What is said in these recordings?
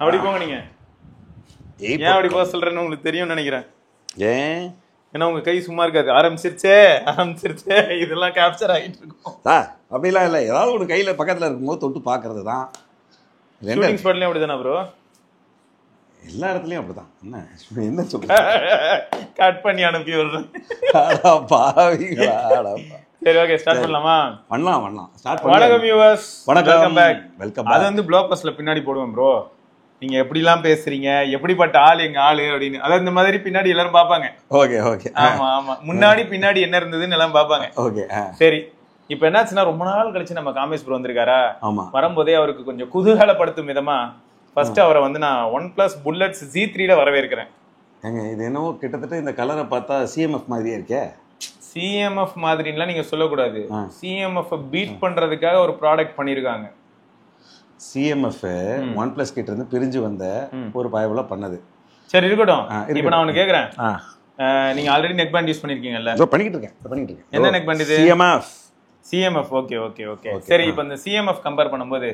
அப்படி போங்க நீங்க. ஏன் அப்படி போக சொல்றேன்னு உங்களுக்கு தெரியும்னு நினைக்கிறேன். ஏன்? ஏன்னா உங்க கை சும்மா இருக்காது. ஆரம்பிச்சிருச்சே இதெல்லாம் கேப்சர் ஆகிட்டு இருக்கும். அப்படிலாம் இல்லை, ஏதாவது ஒரு கையில பக்கத்துல இருக்கும்போது தொட்டு பாக்குறது தான். ஷூட்டிங் ஸ்பாட்லயும் அப்படிதானா ப்ரோ? எல்லா இடத்துலயும் அப்படிதான். என்ன சொல்ற? கட் பண்ணி அனுப்பி விடுறேன். சரி, ஓகே, ஸ்டார்ட் பண்ணலாமா? பண்ணலாம். ஸ்டார்ட் பண்ணலாம். வணக்கம் வியூவர்ஸ், வணக்கம் பேக். வெல்கம். அது வந்து ப்ளாக் பஸ்ட்ல பின்னாடி போடுவேன் ப்ரோ. நீங்க எப்படிலாம் பேசுறீங்க, எப்படிப்பட்ட ஆள் எங்க ஆளு அப்படின்னு. அதாவது இந்த மாதிரி பின்னாடி எல்லாரும் பாப்பாங்க. ஓகே. ஆமா, முன்னாடி பின்னாடி என்ன இருந்ததுன்னு எல்லாம் பாப்பாங்க. ஓகே, சரி. இப்ப என்னாச்சுன்னா, ரொம்ப நாள் கழிச்சு நம்ம காமேஷ் ப்ரோ வந்திருக்காரா. ஆமா. வரும்போதே அவருக்கு கொஞ்சம் குதூகலப்படுத்தும் விதமா ஃபர்ஸ்ட் அவரை வந்து நான் OnePlus Bullets Z3 வரவேற்கிறேன். இது என்னவோ கிட்டத்தட்ட இந்த கலரை பார்த்தா சிஎம்எஃப் மாதிரியே இருக்கே. சிஎம்எஃப் மாதிரிலாம் நீங்க சொல்லக்கூடாது. சிஎம்எஃப் பீட் பண்றதுக்காக ஒரு ப்ராடக்ட் பண்ணிருக்காங்க. சிஎம்எஃப் OnePlus கிட்ட இருந்து பிரிஞ்சு வந்த ஒரு பயபுல பண்ணது. சரி, இருக்கட்டும். இப்போ நான் ஒன்னு கேக்குறேன். நீங்க ஆல்ரெடி நெக் பேண்ட் யூஸ் பண்ணிருக்கீங்கல்ல? பண்ணிட்டு இருக்கேன். என்ன நெக் பேண்ட் இது? சிஎம்எஃப். ஓகே. சரி, இப்போ இந்த சிஎம்எஃப் கம்பேர் பண்ணும்போது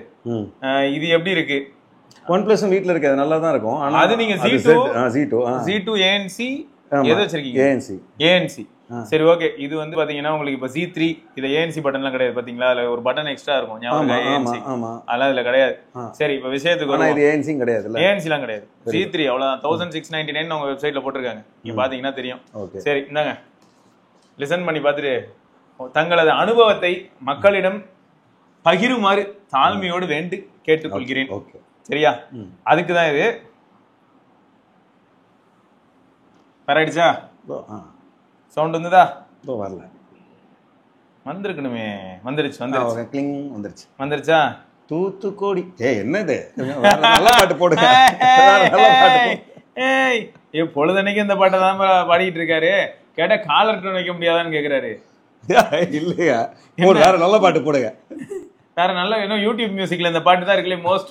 இது எப்படி இருக்கு? OnePlus வீட்ல இருக்கு, அது நல்லா தான் இருக்கும். ஆனா அது நீங்க Z2 ANC எது வச்சிருக்கீங்க? ANC. சரி, ஓகே. இது வந்து பாத்தீங்கன்னா உங்களுக்கு இப்ப Z3 இது ANC பட்டன்லாம் கிடையாது பாத்தீங்களா? அதுல ஒரு பட்டன் எக்ஸ்ட்ரா இருக்கும். ஞாபகம் ANC. அதெல்லாம் இதுல கிடையாது. சரி, இப்ப விஷயத்துக்கு ஆனா இது ANC கிடையாது இல்ல? ANC எல்லாம் கிடையாது. Z3 அவ்வளவுதான். 1699 உங்க வெப்சைட்ல போட்டுருக்காங்க. நீங்க பாத்தீங்கன்னா தெரியும். சரி, இந்தாங்க, லிசன் பண்ணி பார்த்துட்டு தங்களது அனுபவத்தை மக்களிடம் பகிருமாறு தாழ்மையோடு வேண்டு கேட்டுக்கொள்கிறேன். சரியா? அதுக்கு தான் இது. பரவாயிடுச்சா? சவுண்ட் வந்துதா? வரல. வந்திருக்கணுமே. வந்துருச்சா? தூத்துக்குடி. என்னது? நல்ல பாட்டு போடுங்க. பொழுதன்னைக்கு இந்த பாட்டை தான் பாடிட்டு இருக்காரு. கேட்டா காலர் டோன் வைக்க முடியாதான்னு கேக்குறாரு. இல்லையா, வேற நல்ல பாட்டு போடுங்க. வேற நல்ல இன்னும் யூடியூப் மியூசிக்ல இந்த பாட்டு தான் இருக்குல்ல மோஸ்ட்.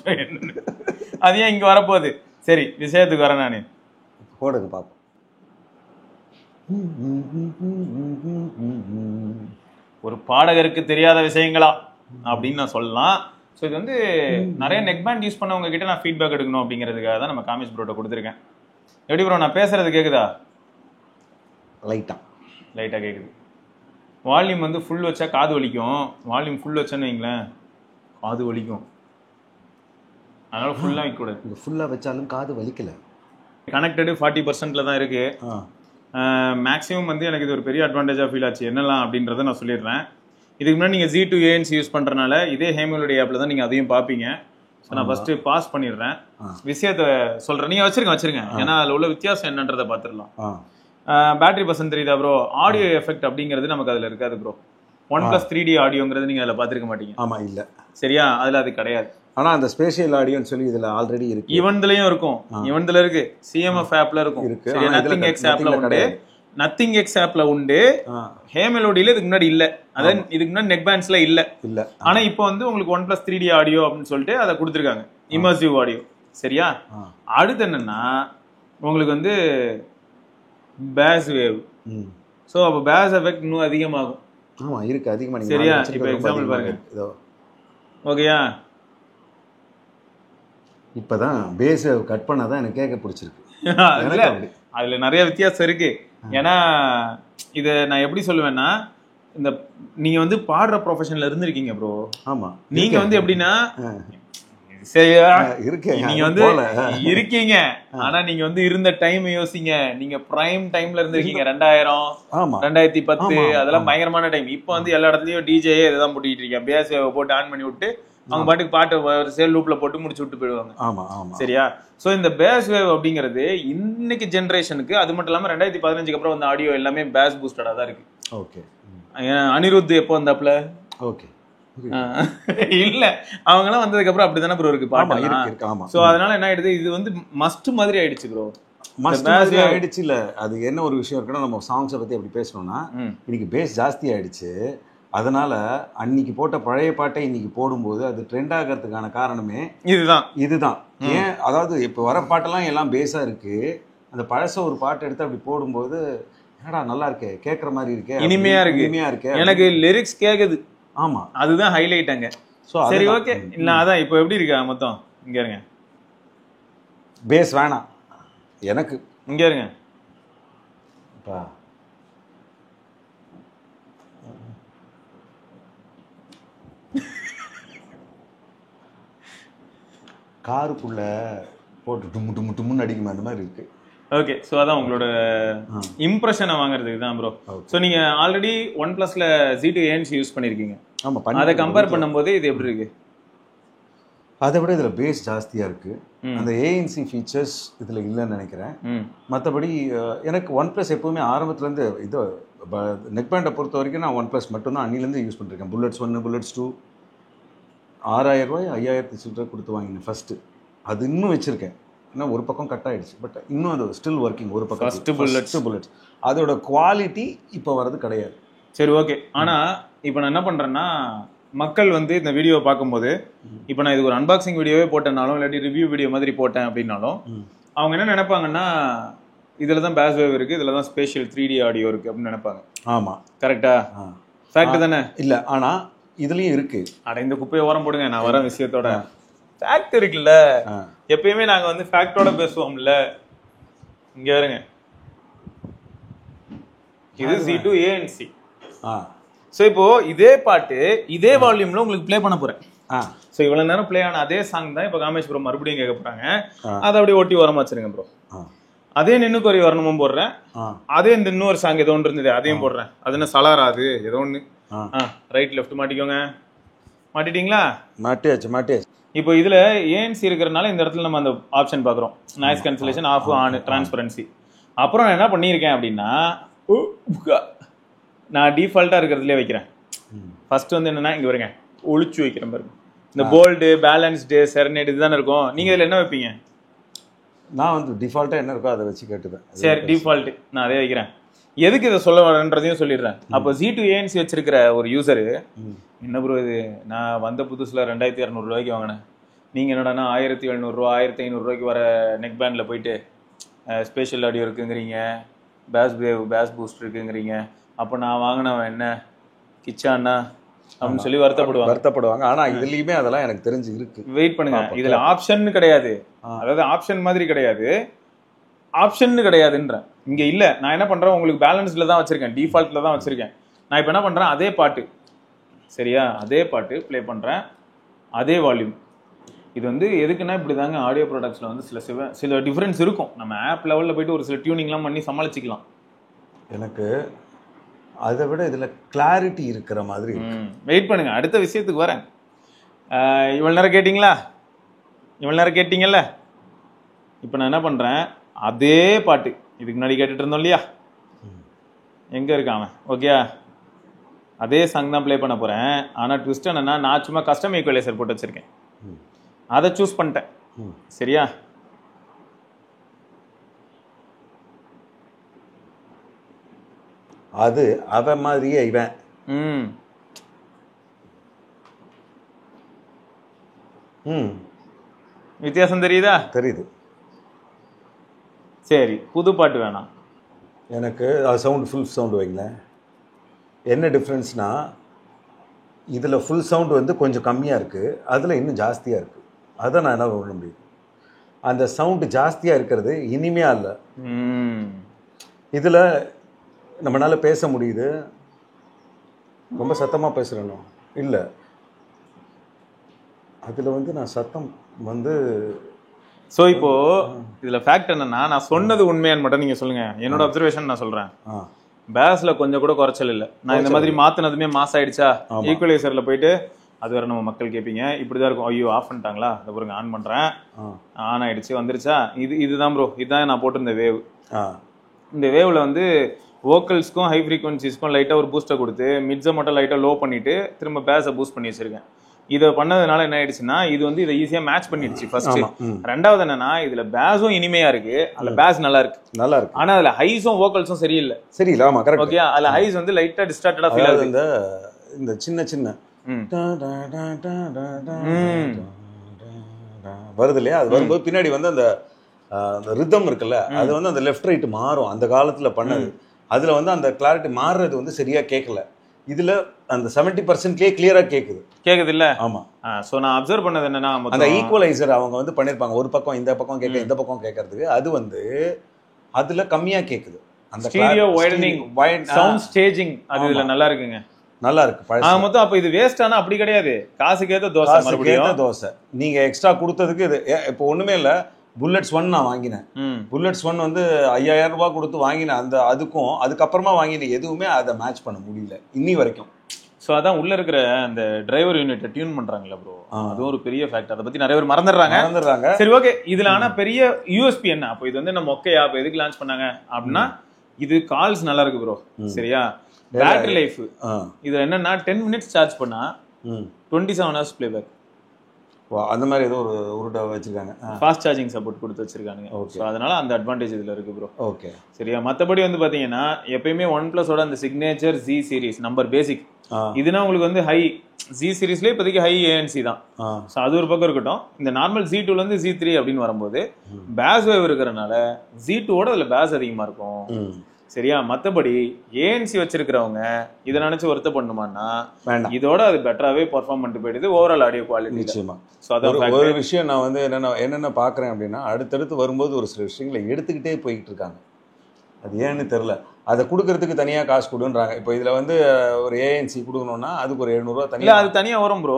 அது ஏன் இங்க வரப்போகுது? சரி, விஷயத்துக்கு வரேன். நானு போடுங்க பாப்போம். ஒரு பாடகருக்கு தெரியாத விஷயங்களா அப்படின்னு நான் சொல்லலாம். ஸோ இது வந்து நிறைய நெக் பேண்ட் யூஸ் பண்ணவங்க கிட்ட நான் ஃபீட்பேக் எடுக்கணும் அப்படிங்கிறதுக்காக தான் நம்ம காமேஷ் ப்ரோட்ட கொடுத்துருக்கேன். எப்படி ப்ரோ நான் பேசுறது கேக்குதா? லைட்டா கேக்குது. வால்யூம் வந்து ஃபுல் வச்சா காது வலிக்கும். வால்யூம் ஃபுல் வச்சேன்னு வைங்களேன், காது வலிக்கும். அதனால ஃபுல்லாக வைக்கக்கூடாது. ஃபுல்லாக வச்சாலும் காது வலிக்கல. கனெக்டடு 40% தான் இருக்கு. மேக்ஸிமம் வந்து எனக்கு இது ஒரு பெரிய அட்வான்டேஜாக ஃபீல் ஆச்சு. என்னலாம் அப்படின்றத நான் சொல்லிடுறேன். இதுக்கு முன்னாடி நீங்கள் Z2 ANC யூஸ் பண்ணுறனால இதே ஹேமலுடைய ஆப்பில் தான் நீங்கள் அதையும் பார்ப்பீங்க. ஸோ நான் ஃபஸ்ட்டு பாஸ் பண்ணிடுறேன், விஷயத்தை சொல்கிறேன். நீங்கள் வச்சுருங்க. ஏன்னா அதில் உள்ள வித்தியாசம் என்னன்றதை பார்த்துடலாம். பேட்டரி பர்சன்ட் தெரியுதா ப்ரோ? ஆடியோ எஃபெக்ட் அப்படிங்கிறது நமக்கு அதில் இருக்காது ப்ரோ. OnePlus 3D ஆடியோங்கிறது நீங்கள் அதில் பார்த்துருக்க மாட்டீங்க. ஆமாம், இல்லை. சரியா? அதில் அது கிடையாது. ஆனால் அந்த ஸ்பேஷியல் ஆடியோன்னு சொல்லி இதில் ஆல்ரெடி இருக்கு. இவன்துலயும் இருக்கும். இவன்துல இருக்கு. சிஎம்எஃப் ஆப்ல இருக்கும். நத்திங் எக்ஸ் ஆப்ல உண்டு. நத்திங் எக்ஸ் ஆப்ல உண்டு. ஹேமெலோடியில இதுக்கு முன்னாடி இல்ல. அதான் இதுக்கு முன்னாடி நெக் பேண்ட்ஸ்ல இல்ல. ஆனா இப்போ வந்து உங்களுக்கு OnePlus 3D ஆடியோ அப்படின்னு சொல்லிட்டு அதை கொடுத்துருக்காங்க. Immersive audio. சரியா? அடுத்து என்னன்னா உங்களுக்கு வந்து பேஸ் வேவ். ஸோ அப்போ பேஸ் எஃபெக்ட் இன்னும் அதிகமாகும். ஆமா, இருக்கு, அதிகமாக. சரியா? இப்போ எக்ஸாம்பிள் பாருங்க. ஓகேயா? இப்பதான் பேஸ் கட் பண்ணாதான் எனக்கு கேட்க பிடிச்சிருக்கு. அதுல நிறைய வித்தியாசம் இருக்கு. ஏன்னா இத நான் எப்படி சொல்லுவேன்னா, இந்த நீங்க வந்து பாடுற ப்ரொஃபஷன்ல இருந்திருக்கீங்க ப்ரோ. ஆமா. நீங்க வந்து எப்படின்னா நீங்க வந்து இருக்கீங்க. ஆனா நீங்க வந்து இருந்த டைம் யோசிங்க. நீங்க பிரைம் டைம்ல இருந்திருக்கீங்க. 2000 2010 அதெல்லாம் பயங்கரமான டைம். இப்போ வந்து எல்லா இடத்துலயும் டிஜே இதுதான் போட்டுக்கிட்டு இருக்கேன். பேஸ் போட்டு ஆன் பண்ணி விட்டு அவங்க பாட்டுக்கு பாட்டு சேல் லூப்ல போட்டு முடிச்சு விட்டு போயிடுவாங்க. சரியா? சோ இந்த பேஸ் வேவ் அப்படிங்கிறது இன்னைக்கு ஜெனரேஷனுக்கு, அது மட்டும் இல்லாம 2015க்கு அப்புறம் வந்து ஆடியோ எல்லாமே பேஸ் பூஸ்டடா தான் இருக்கு. ஓகே. அனிருத் எப்போ வந்தாப்ல? ஓகே. இல்ல, அவங்க எல்லாம் வந்ததுக்கு அப்புறம் அப்படிதானே ப்ரோ இருக்கு பாட்டு. சோ அதனால என்ன ஆயிடுது, இது வந்து மஸ்ட் மாதிரி ஆயிடுச்சு ப்ரோ. மஸ்ட் மாதிரி ஆயிடுச்சு. இல்ல, அது என்ன ஒரு விஷயம் இருக்குன்னா, நம்ம சாங்ஸை பத்தி அப்படி பேசணும்னா இன்னைக்கு பேஸ் ஜாஸ்தி ஆயிடுச்சு. அதனால அன்னைக்கு போட்ட பழைய பாட்டை இன்னைக்கு போடும்போது அது ட்ரெண்ட் ஆகிறதுக்கான காரணமே இதுதான். ஏன், அதாவது இப்போ வர பாட்டெல்லாம் எல்லாம் பேஸா இருக்கு. அந்த பழச ஒரு பாட்டு எடுத்து அப்படி போடும்போது என்னடா நல்லா இருக்கே, கேட்குற மாதிரி இருக்கே, இனிமையா இருக்கு, எனக்கு லிரிக்ஸ் கேக்குது. ஆமா, அதுதான் ஹைலைட் அங்க. சரி, ஓகே. இல்ல அதான் இப்போ எப்படி இருக்கா மொத்தம் இங்க இருங்க. பேஸ் வேணாம் எனக்கு. இங்கே இருங்க காருக்குள்ள போட்டு டும்மு டும்மு டும்முன்னு அடிக்குமே அந்த மாதிரி இருக்கு. ஓகே, ஸோ அதான் உங்களோட இம்ப்ரெஷனை வாங்குறதுக்கு தான் ப்ரோ. ஸோ நீங்கள் ஆல்ரெடி OnePlusல Z2 ANC யூஸ் பண்ணியிருக்கீங்க. ஆமாம், அதை கம்பேர் பண்ணும்போது இது எப்படி இருக்கு? அதை விட இதில் பேஸ் ஜாஸ்தியாக இருக்குது. அந்த ஏஎன்சி ஃபீச்சர்ஸ் இதில் இல்லைன்னு நினைக்கிறேன். மற்றபடி எனக்கு OnePlus எப்போவுமே ஆரம்பத்துலேருந்து இது நெக் பேண்டை பொறுத்த வரைக்கும் நான் OnePlus மட்டும்தான் அன்னிலேருந்து யூஸ் பண்ணிருக்கேன். புல்லட்ஸ் 1, புல்லட்ஸ் 2 6000 ரூபாய் 5000 சில்லரை கொடுத்து வாங்கினேன் ஃபஸ்ட்டு. அது இன்னும் வச்சுருக்கேன். இன்னும் ஒரு பக்கம் கட் ஆகிடுச்சு, பட் இன்னும் அது ஸ்டில் ஒர்க்கிங். ஒரு பக்கம் ஃபஸ்ட்டு புல்லட்ஸ் அதோட குவாலிட்டி இப்போ வர்றது கிடையாது. சரி, ஓகே. ஆனால் இப்போ நான் என்ன பண்ணுறேன்னா, மக்கள் வந்து இந்த வீடியோவை பார்க்கும்போது, இப்போ நான் இது ஒரு அன்பாக்சிங் வீடியோவே போட்டேனாலும் இல்லாட்டி ரிவ்யூ வீடியோ மாதிரி போட்டேன் அப்படின்னாலும் அவங்க என்ன நினைப்பாங்கன்னா, இதில் தான் பேஸ் வேவ் இருக்குது, இதில் தான் ஸ்பேஷியல் 3D ஆடியோ இருக்குது அப்படின்னு நினைப்பாங்க. ஆமாம், கரெக்டா? ஃபேக்ட் தானே? இல்லை, ஆனால் இதுலேயும் இருக்குது. அட இந்த குப்பையை ஓரம் போடுங்க, நான் வர விஷயத்தோட ஃபேக்ட் இருக்குல்ல. எப்பயுமே நாங்கள் வந்து ஃபேக்டோட பேசுவோம்ல. இங்கே வருங்க, இது Z2 ANC. ஸோ இப்போ இதே பாட்டு இதே வால்யூம்ல உங்களுக்கு ப்ளே பண்ண போறேன். ஸோ இவ்வளவு நேரம் ப்ளே ஆன அதே சாங் தான் இப்போ காமேஷ் ப்ரோ மறுபடியும் கேட்க போறாங்க. அதை அப்படியே ஒட்டி ஓரமா வச்சிருங்க ப்ரோ. அதே நின்னு குறை வரணுமும் போடுறேன், அதே இந்த இன்னொரு சாங் ஏதோ ஒன்று இருந்தது அதையும் போடுறேன். அது என்ன சலாராது ஏதோ ஒன்று. ரைட் லெஃப்ட் மாட்டிக்கோங்க. மாட்டிட்டீங்களா? மாட்டியாச்சு. இப்போ இதுல ஏஎன்சி இருக்கிறதுனால இந்த இடத்துல நம்ம அந்த ஆப்ஷன் பாக்குறோம், noise cancellation off, on, transparency. அப்புறம் நான் என்ன பண்ணியிருக்கேன் அப்படின்னா, நான் டிஃபால்ட்டா இருக்கிறதுலே வைக்கிறேன். ஃபர்ஸ்ட் வந்து என்னன்னா, இங்க வருங்க, ஒளிச்சு வைக்கிறேன் பாருங்க. இந்த போல்டு, பேலன்ஸ்டு, செரனேட் இதுதானே இருக்கும். நீங்க இதுல என்ன வைப்பீங்க? நான் வந்து டிஃபால்ட்டா என்ன இருக்கோ அதை வச்சு கேட்டுப்பேன். சரி, டிஃபால்ட் நான் அதே வைக்கிறேன். எதுக்கு இதை சொல்ல வரேன்றதையும் சொல்லிடுறேன். அப்போ Z2 ANC வச்சிருக்கிற ஒரு யூசரு, என்ன ப்ரோ இது, நான் வந்த புதுசுல 2200 ரூபாய்க்கு வாங்கினேன், நீங்க என்னடா 1700 ரூபா 1500 ரூபாய்க்கு வர நெக் பேண்ட்ல போயிட்டு ஸ்பெஷல் ஆடியோ இருக்குங்கிறீங்க, பேஸ் பூஸ்ட் இருக்குங்கிறீங்க, அப்போ நான் வாங்கினவன் என்ன கிச்சானா அப்படின்னு சொல்லி வருத்தப்படுவாங்க. ஆனா இதுலயுமே அதெல்லாம் எனக்கு தெரிஞ்சு இருக்கு. வெயிட் பண்ணுங்க, இதுல ஆப்ஷன் கிடையாது. அதாவது ஆப்ஷன் மாதிரி கிடையாது, ஆப்ஷன் கிடையாதுன்ற இங்க இல்ல. நான் என்ன பண்றேன், உங்களுக்கு பேலன்ஸ்ல தான் வச்சிருக்கேன், டிஃபால்ட்ல தான் வச்சிருக்கேன். நான் இப்ப என்ன பண்றேன், அதே பாட்டு சரியா, அதே பாட்டு ப்ளே பண்றேன், அதே வால்யூம். இது வந்து எதுக்குன்னா, இப்படி தாங்க ஆடியோ ப்ராடக்ட்ஸ்ல வந்து சில டிஃபரன்ஸ் இருக்கும். நம்ம ஆப் லெவல்ல போயிட்டு ஒரு சில டியூனிங்லாம் பண்ணி சமாளிச்சுக்கலாம். எனக்கு அதை விட இதுல கிளாரிட்டி இருக்கிற மாதிரி. வெயிட் பண்ணுங்க, அடுத்த விஷயத்துக்கு வரேன். இவ்வளவு நேரம் கேட்டீங்கல்ல, இப்போ நான் என்ன பண்றேன், அதே பாட்டு இதுக்கு முன்னாடி கேட்டுட்டு இருந்தோம் இல்லையா, எங்க இருக்காம ஓகே, அதே சாங் தான் ப்ளே பண்ண போறேன். ஆனா ட்விஸ்ட் என்னன்னா, நான் சும்மா கஸ்டம் ஈக்குவலைசர் போட்டு வச்சிருக்கேன், அதை சூஸ் பண்ணிட்டேன். சரியா? அது அவன் மாதிரியே இவன். வித்தியாசம் தெரியுதா? தெரியுது. சரி, புது பாட்டு வேணாம் எனக்கு. சவுண்ட் ஃபுல் சவுண்ட் வைங்களேன். என்ன டிஃப்ரென்ஸ்னா, இதில் ஃபுல் சவுண்ட் வந்து கொஞ்சம் கம்மியாக இருக்குது, அதில் இன்னும் ஜாஸ்தியாக இருக்குது. அதை நான் என்ன பண்ண முடியும், அந்த சவுண்டு ஜாஸ்தியாக இருக்கிறது இனிமையாக இல்லை. இதில் நம்மளால் பேச முடியுது, ரொம்ப சத்தமாக பேசுகிறேனோ இல்லை, அதில் வந்து நான் சத்தம் வந்து. ஸோ இப்போ இதில் ஃபேக்ட் என்னன்னா, நான் சொன்னது உண்மையான்னு மட்டும் நீங்கள் சொல்லுங்கள். என்னோட அப்சர்வேஷன் நான் சொல்கிறேன். பேஸ்ல கொஞ்சம் கூட குறைச்சல் இல்லை. நான் இந்த மாதிரி மாற்றினதுமே மாஸ் ஆயிடுச்சா, ஈக்குவலைசரில் போயிட்டு அது வேற நம்ம மக்கள் கேட்பீங்க, இப்படிதான் இருக்கும். ஐயோ ஆஃப் பண்ணிட்டாங்களா, அதை பாருங்க ஆன் பண்ணுறேன், ஆன் ஆயிடுச்சு, வந்துருச்சா. இதுதான் ப்ரோ, இதுதான் நான் போட்டிருந்த வேவ். இந்த வேவ்ல வந்து வோக்கல்ஸ்க்கும் ஹை ஃப்ரீக்வன்சிஸ்க்கும் லைட்டாக ஒரு பூஸ்ட்டை கொடுத்து, மிட்ஸை மட்டும் லைட்டாக லோ பண்ணிட்டு திரும்ப பேஸை பூஸ்ட் பண்ணி வச்சிருக்கேன். இதை பண்ணதுனால என்ன ஆயிடுச்சுன்னா, இது வந்து இதை ஈஸியா மேட்ச் பண்ணிடுச்சு ஃபர்ஸ்ட். ரெண்டாவது என்னன்னா, இதுல பேஸும் இனிமையா இருக்கு, அதுல பேஸ் நல்லா இருக்கு. ஆனா அதுல ஹைஸும் வோக்கல்ஸும் சரியில்லை. ஆமா கரெக்ட். ஓகே, அதுல ஹைஸ் வந்து லைட்டா டிஸ்டார்ட்டடா ஃபீல் ஆகுது. இந்த சின்ன சின்ன வருது இல்லையா, அது வரும்போது பின்னாடி வந்து அந்த ரிதம் இருக்குல்ல, அது வந்து அந்த லெஃப்ட் ரைட் மாறும். அந்த காலத்துல பண்ணது, அதுல வந்து அந்த கிளாரிட்டி மாறுறது வந்து சரியா கேட்கல. இதுல அந்த 70%லயே கிளியரா கேக்குது இல்ல. ஆமா. சோ நான் அப்சர்வ் பண்ணது என்னன்னா அந்த ஈக்குவலைசர் அவங்க வந்து பண்ணிருப்பாங்க, ஒரு பக்கம் இந்த பக்கம் கேட்க இந்த பக்கம் கேட்கறதுக்கு, அது வந்து அதுல கம்மியா கேக்குது. அந்த ஸ்டீரியோ வைடனிங் சவுண்ட் ஸ்டேஜிங் அது இதுல நல்லா இருக்குங்க, நல்லா இருக்கு. மொத்தம் அப்ப இது வேஸ்ட் ஆனா அப்படி கிடையாது, காசுக்கேத்த தோசை, மறுபடியும் தோசை நீங்க எக்ஸ்ட்ரா கொடுத்ததுக்கு இது. இப்போ ஒண்ணுமே இல்ல, புல்லட்ஸ் 1 நான் வாங்கினேன். புல்லட்ஸ் 1 வந்து 5000 ரூபாய் கொடுத்து வாங்கினேன். அந்த அதுக்கும் அதுக்கப்புறமா வாங்கினேன், எதுவுமே அதை மேட்ச் பண்ண முடியல இன்னி வரைக்கும். ஸோ அதான் உள்ள இருக்கிற அந்த டிரைவர் யூனிட்டை டியூன் பண்றாங்களா ப்ரோ, அது ஒரு பெரிய ஃபேக்டர். அதை பத்தி நிறைய பேர் மறந்துடுறாங்க. சரி ஓகே, இதுல ஆனா பெரிய யூஎஸ்பி என்ன, அப்போ இது வந்து நம்ம மொக்கையா அப்போ எதுக்கு லான்ச் பண்ணாங்க அப்படின்னா, இது கால்ஸ் நல்லா இருக்கு ப்ரோ. சரியா, பேட்டரி லைஃப் இது என்னன்னா 10 மினிட்ஸ் சார்ஜ் பண்ணா 27 ஹவர்ஸ் பிளேபேக். அந்த மாதிரி ஏதோ ஒரு உருட்டை வச்சிருக்காங்க, ஃபாஸ்ட் சார்ஜிங் சப்போர்ட் கொடுத்து வச்சிருக்காங்க. ஸோ அதனால அந்த அட்வான்டேஜ் இதுல இருக்கு ப்ரோ. ஓகே சரியா. மற்றபடி வந்து பாத்தீங்கன்னா எப்பயுமே OnePlus ஓட அந்த சிக்னேச்சர் Z சீரிஸ் நம்பர் பேசிக் இதுனா உங்களுக்கு வந்து ஹை Z சீரிஸ்ல இப்போதைக்கு ஹை ANC தான். ஸோ அது ஒரு பக்கம் இருக்கட்டும். இந்த நார்மல் Z2ல இருந்து Z3 அப்படின்னு வரும்போது பேஸ் வேவ் இருக்கிறனால Z2ஓட அதுல பேஸ் அதிகமா இருக்கும். சரியா. மற்றபடி ANC வச்சிருக்கிறவங்க இதை நினைச்சு வருத்த பண்ணுமான்னா இதோட அது பெட்டராகவே பர்ஃபார்ம் பண்ணிட்டு போயிடுது ஓவரால் ஆடியோ குவாலிட்டி. நிச்சயமா. ஒரு விஷயம் நான் வந்து என்னென்ன பார்க்குறேன் அப்படின்னா, அடுத்தடுத்து வரும்போது ஒரு சில விஷயங்களை எடுத்துக்கிட்டே போய்கிட்டு இருக்காங்க. அது ஏன்னு தெரில. அதை கொடுக்கறதுக்கு தனியாக காசு கொடுன்றாங்க. இப்போ இதில் வந்து ஒரு ANC கொடுக்கணும்னா அதுக்கு ஒரு 700 ரூபா தனியாக, அது தனியாக வரும் ப்ரோ.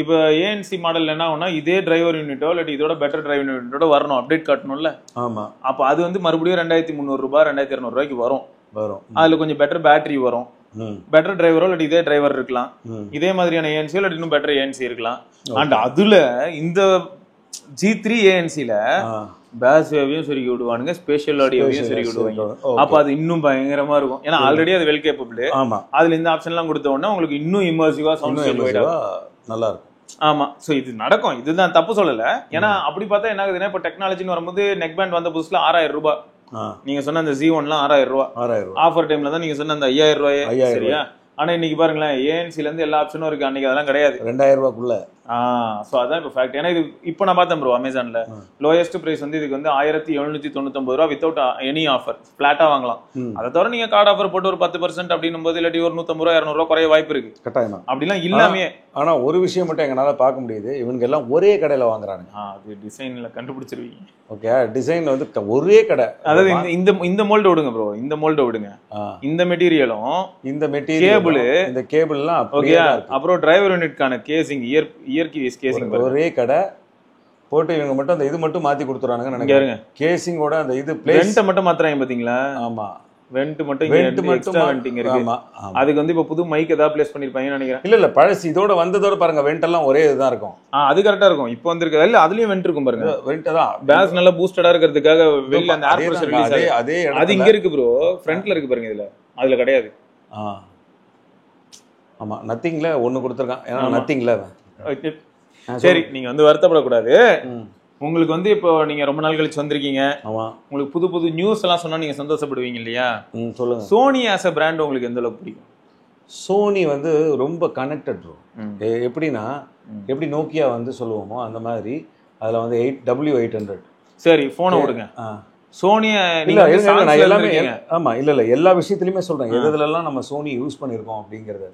இப்போ ANC மாடல் என்ன ஆகும்னா, இதே டிரைவர் யூனிட்டோ இல்லாட்டி இதோட பெட்டர் டிரைவர் யூனிட்டோட வரணும், அப்டேட் காட்டணும்ல. ஆமா. அப்போ அது வந்து மறுபடியும் 2300 ரூபாய் 2200 ரூபாய்க்கு வரும். அதுல கொஞ்சம் பெட்டர் பேட்டரி வரும், பெட்டர் டிரைவரோ இல்லாட்டி இதே டிரைவர் இருக்கலாம், இதே மாதிரியான ANC இல்லாட்டி இன்னும் பெட்டர் ANC இருக்கலாம். அண்ட் அதுல இந்த G3 ANC-ல பேஸ் வேவையும் சொருகி விடுவானுங்க, ஸ்பெஷல் ஆடியோவையும் சொருகி விடுவாங்க. அப்ப அது இன்னும் பயங்கரமா இருக்கும். ஏன்னா ஆல்ரெடி அது வெல் கேப்பபிள். அதுல இந்த ஆப்ஷன் எல்லாம் கொடுத்த உடனே உங்களுக்கு இன்னும் இமர்சிவா சவுண்ட் நல்லா இருக்கும். ஆமா. சோ இது நடக்கும், இதுதான் தப்பு சொல்லல. ஏன்னா அப்படி பார்த்தா என்ன ஆகுதுன்னா, இப்ப டெக்னாலஜின்னு வரும்போது நெக் பேண்ட் வந்த புதுசுல 6000 ரூபாய், நீங்க சொன்ன அந்த Z1 6000 ரூபாய் ஆஃபர் டைம்ல தான் நீங்க சொன்ன அந்த 5000 ரூபாய். சரியா. ஆனா இன்னைக்கு பாருங்களேன், ANC-ல இருந்து எல்லா ஆப்ஷனும் இருக்கு, அன்னைக்கு அதெல்லாம் கிடையாது. 2000 ரூபாய்க்குள்ள. சோ அதான் இப்போ ஃபேக்ட். ஏன்னா இது இப்போ நான் பார்த்தேன் ப்ரோ, அமேசான்ல லோயஸ்ட் பிரைஸ் வந்து இதுக்கு வந்து 1799 ரூபா வித்தவுட் எனி ஆஃபர், பிளாட்டா வாங்கலாம். அதை தவிர நீங்க கார்டு ஆஃபர் போட்டு ஒரு 10% அப்படின்னும் போது இல்லாட்டி ஒரு 150 ரூபா 200 ரூபா குறைய வாய்ப்பு இருக்கு கட்டாயமா. அப்படிலாம் இல்லாமே. ஆனா ஒரு விஷயம் மட்டும் எங்களால பார்க்க முடியுது, இவங்க எல்லாம் ஒரே கடையில வாங்குறாங்க. அது டிசைன்ல கண்டுபிடிச்சிருவீங்க. ஓகே, டிசைன் வந்து ஒரே கடை. அதாவது இந்த மோல்ட விடுங்க ப்ரோ, இந்த மோல்ட விடுங்க, இந்த மெட்டீரியலும் இந்த மெட்டீரியல் இந்த கேபிள்லாம் ஓகே. அப்புறம் டிரைவர் யூனிட்கான கேசிங் இயர் கேசிங் ஒரே கடை போட்டு இவங்க மட்டும் அந்த இது மட்டும் மாத்தி கொடுத்துறானுங்க நினைக்கிறேன். கேசிங்கோட அந்த இது வெண்ட் மட்டும் மாத்துறாங்க பாத்தீங்களா. ஆமா, வெண்ட் மட்டும் எக்ஸ்ட்ரா வெண்டிங் இருக்கு. அதுக்கு வந்து இப்ப புது மைக் ஏதாவது பிளேஸ் பண்ணிருப்பாங்கன்னு நினைக்கிறேன். இல்ல பழசு இதோட வந்ததோட பாருங்க, வெண்ட் எல்லாம் ஒரே இதுதான் இருக்கும். அது கரெக்டா இருக்கும். இப்போ வந்திருக்கு இல்ல, அதுலயும் வெண்ட் இருக்கும் பாருங்க. வெண்ட் தான் பேஸ் நல்லா பூஸ்டடா இருக்கிறதுக்காக வெளிய அந்த ஏர் பிரஷர் ரிலீஸ் அதே அது இங்க இருக்கு ப்ரோ, ஃப்ரண்ட்ல இருக்கு பாருங்க. இதுல அதுல கிடையாது. ஆமா, நத்திங்ல ஒன்னு கொடுத்துருக்கான். ஏன்னா நத்திங்ல. சரி, நீங்க வந்து வருத்தப்படக்கூடாது. உங்களுக்கு வந்து இப்போ நீங்க ரொம்ப நாள் கழிச்சு வந்திருக்கீங்க, உங்களுக்கு புது புது நியூஸ் எல்லாம் சொன்னா நீங்க சந்தோஷப்படுவீங்க இல்லையா? சொல்லுங்க. சோனி ஆஸ் அ பிராண்ட் உங்களுக்கு எந்த அளவுக்கு பிடிக்கும்? சோனி வந்து ரொம்ப கனெக்டட் ப்ரோ. எப்படின்னா, எப்படி நோக்கியா வந்து சொல்லுவோமோ அந்த மாதிரி அதுல வந்து W800. சரி, போனை விடுங்க. சோனியை எல்லாமே ஆமா இல்ல எல்லா விஷயத்துலயுமே சொல்றேன், எதுலெல்லாம் நம்ம சோனி யூஸ் பண்ணிருக்கோம் அப்படிங்கறது.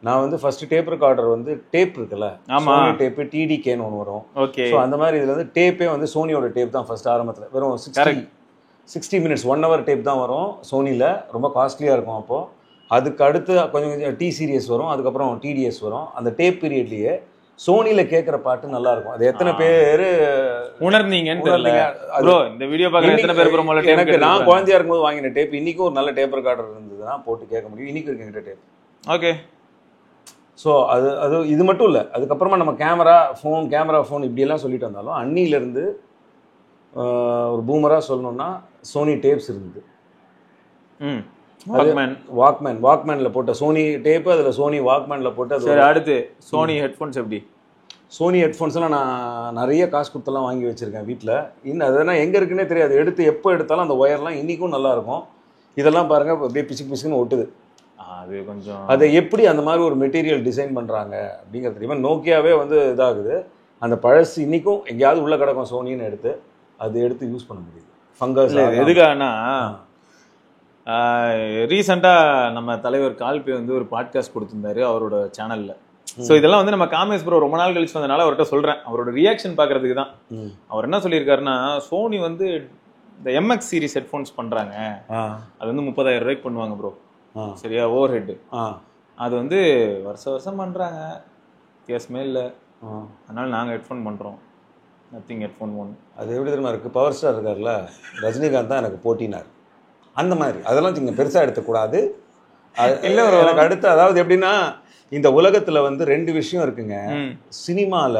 நான் வந்து ஃபர்ஸ்ட் டேப் ரெக்கார்டர் வந்து டேப் இருக்குல்ல, சோனி டேப் TDKன்னு ஒன்று வரும். ஸோ அந்த மாதிரி இதில் வந்து டேப்பே வந்து சோனியோட டேப் தான் ஃபர்ஸ்ட் ஆரம்பத்தில். வெறும் 60 மினிட்ஸ் 1 hour டேப் தான் வரும் சோனியில். ரொம்ப காஸ்ட்லியாக இருக்கும். அப்போது அதுக்கு அடுத்து கொஞ்சம் கொஞ்சம் T சீரியஸ் வரும், அதுக்கப்புறம் TDS வரும். அந்த டேப் பீரியட்லேயே சோனியில் கேட்குற பாட்டு நல்லா இருக்கும். அது எத்தனை பேர் உணர்ந்தீங்கன்னு ப்ரோ இந்த வீடியோ பார்க்குற எத்தனை பேர் ப்ரோ? எனக்கு நான் குழந்தையா இருக்கும்போது வாங்கின டேப் இன்னைக்கும் ஒரு நல்ல டேப் ரெக்கார்டர் இருந்ததுன்னா போட்டு கேட்க முடியும். இன்னைக்கு இருக்கு எங்கிட்ட டேப். ஓகே. ஸோ அது இது மட்டும் இல்லை, அதுக்கப்புறமா நம்ம கேமரா ஃபோன் இப்படியெல்லாம் சொல்லிட்டு வந்தாலும் அன்னியிலேருந்து ஒரு பூமராக சொல்லணும்னா சோனி டேப்ஸ் இருந்தது. வாக்மேனில் போட்ட சோனி டேப்பு, அதில் சோனி வாக்மேனில் போட்டு. அது அடுத்து சோனி ஹெட்ஃபோன்ஸ் எப்படி? சோனி ஹெட்ஃபோன்ஸ்லாம் நான் நிறைய காசு கொடுத்தெல்லாம் வாங்கி வச்சுருக்கேன் வீட்டில். இன்னும் அதெல்லாம் எங்கே இருக்குன்னே தெரியாது. எப்போ எடுத்தாலும் அந்த ஒயர்லாம் இன்றைக்கும் நல்லாயிருக்கும். இதெல்லாம் பாருங்கள் அப்படியே பிசுக்குன்னு ஒட்டுது. அது கொஞ்சம் அதை எப்படி அந்த மாதிரி ஒரு மெட்டீரியல் டிசைன் பண்ணுறாங்க அப்படிங்கிறது தெரியுமா. நோக்கியாவே வந்து இதாகுது. அந்த பழசு இன்றைக்கும் எங்கேயாவது உள்ள கிடக்கும் சோனின்னு எடுத்து யூஸ் பண்ண முடியுது. ஃபங்கஸ் எதுக்காகனா ரீசெண்டாக நம்ம தலைவர் கால்பே வந்து ஒரு பாட்காஸ்ட் கொடுத்திருந்தாரு அவரோட சேனல்ல. ஸோ இதெல்லாம் வந்து நம்ம காமேஷ் ப்ரோ ரொம்ப நாள் கழிச்சு வந்தனால அவர்கிட்ட சொல்றேன், அவரோட ரியாக்ஷன் பாக்குறதுக்கு தான். அவர் என்ன சொல்லியிருக்காருன்னா, சோனி வந்து இந்த எம்எக்ஸ் சீரிஸ் ஹெட்ஃபோன்ஸ் பண்றாங்க, அது வந்து 30,000 ரூபாய்க்கு பண்ணுவாங்க ப்ரோ, சரியா, ஓவர் ஹெட். அது வந்து வருஷம் பண்றாங்க, வித்தியாசமே இல்லை, அதனால நாங்கள் ஹெட்ஃபோன் பண்றோம், நத்திங் ஹெட்ஃபோன் ஒன். அது எப்படி தெரியுமா இருக்கு, பவர் ஸ்டார் இருக்கார்ல ரஜினிகாந்த் தான் எனக்கு போட்டினார், அந்த மாதிரி அதெல்லாம் நீங்கள் பெருசாக எடுத்துக்கூடாது. இல்லை எனக்கு அடுத்து, அதாவது எப்படின்னா இந்த உலகத்துல வந்து 2 விஷயம் இருக்குங்க. சினிமால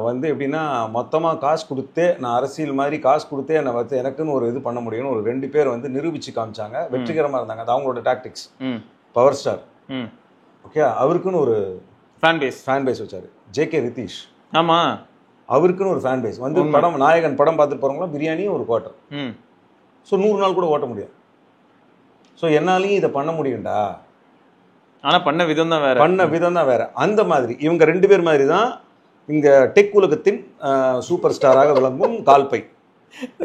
வந்து எப்படின்னா மொத்தமா காசு கொடுத்தே, நான் அரசியல் மாதிரி காசு கொடுத்தே என்னை வந்து எனக்குன்னு ஒரு இது பண்ண முடியும்னு ஒரு 2 பேர் வந்து நிரூபிச்சு காமிச்சாங்க, வெற்றிகரமா இருந்தாங்க. அது அவங்களோட டாக்டிக்ஸ். பவர் ஸ்டார், ஓகே, அவருக்குன்னு ஒரு ஃபேன் பேஸ் வச்சாரு. ஜே.கே. ரிதீஷ், ஆமா, அவருக்குன்னு ஒரு ஃபேன் பேஸ் வந்து படம் நாயகன் படம் பார்த்துட்டு போறவங்களும் பிரியாணியும் ஒரு குவார்ட்டர். ஸோ 100 நாள் கூட ஓட்ட முடியும். ஸோ என்னாலையும் இதை பண்ண முடியும்டா, ஆனா பண்ண விதம் தான் வேற. அந்த மாதிரி இவங்க 2 பேர் மாதிரி தான் இங்க டெக் உலகத்தின் சூப்பர் ஸ்டாராக விளங்கும் கால்பை.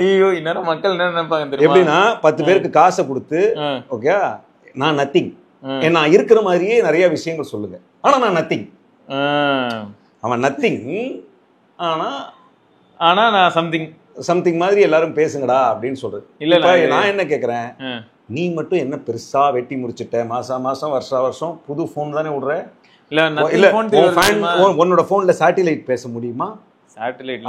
ஐயோ, இந்நேரம் மக்கள் என்ன நினைப்பாங்க எப்படின்னா 10 பேருக்கு காசை கொடுத்து, ஓகே நான் நத்திங், நான் இருக்கிற மாதிரியே நிறைய விஷயங்கள் சொல்லுங்க, ஆனா நான் நத்திங், அவன் நத்திங், ஆனா நான் சம்திங் மாதிரி எல்லாரும் பேசுங்கடா அப்படின்னு சொல்றது. இல்ல நான் என்ன கேக்குறேன், நீ மட்டும் என்ன பெருசா வெட்டி முடிச்சுட்ட, மாசம் வருஷம் புது போன் தானே விடுற, இல்ல உன்னோட போன்ல சேட்டிலைட் பேச முடியுமா?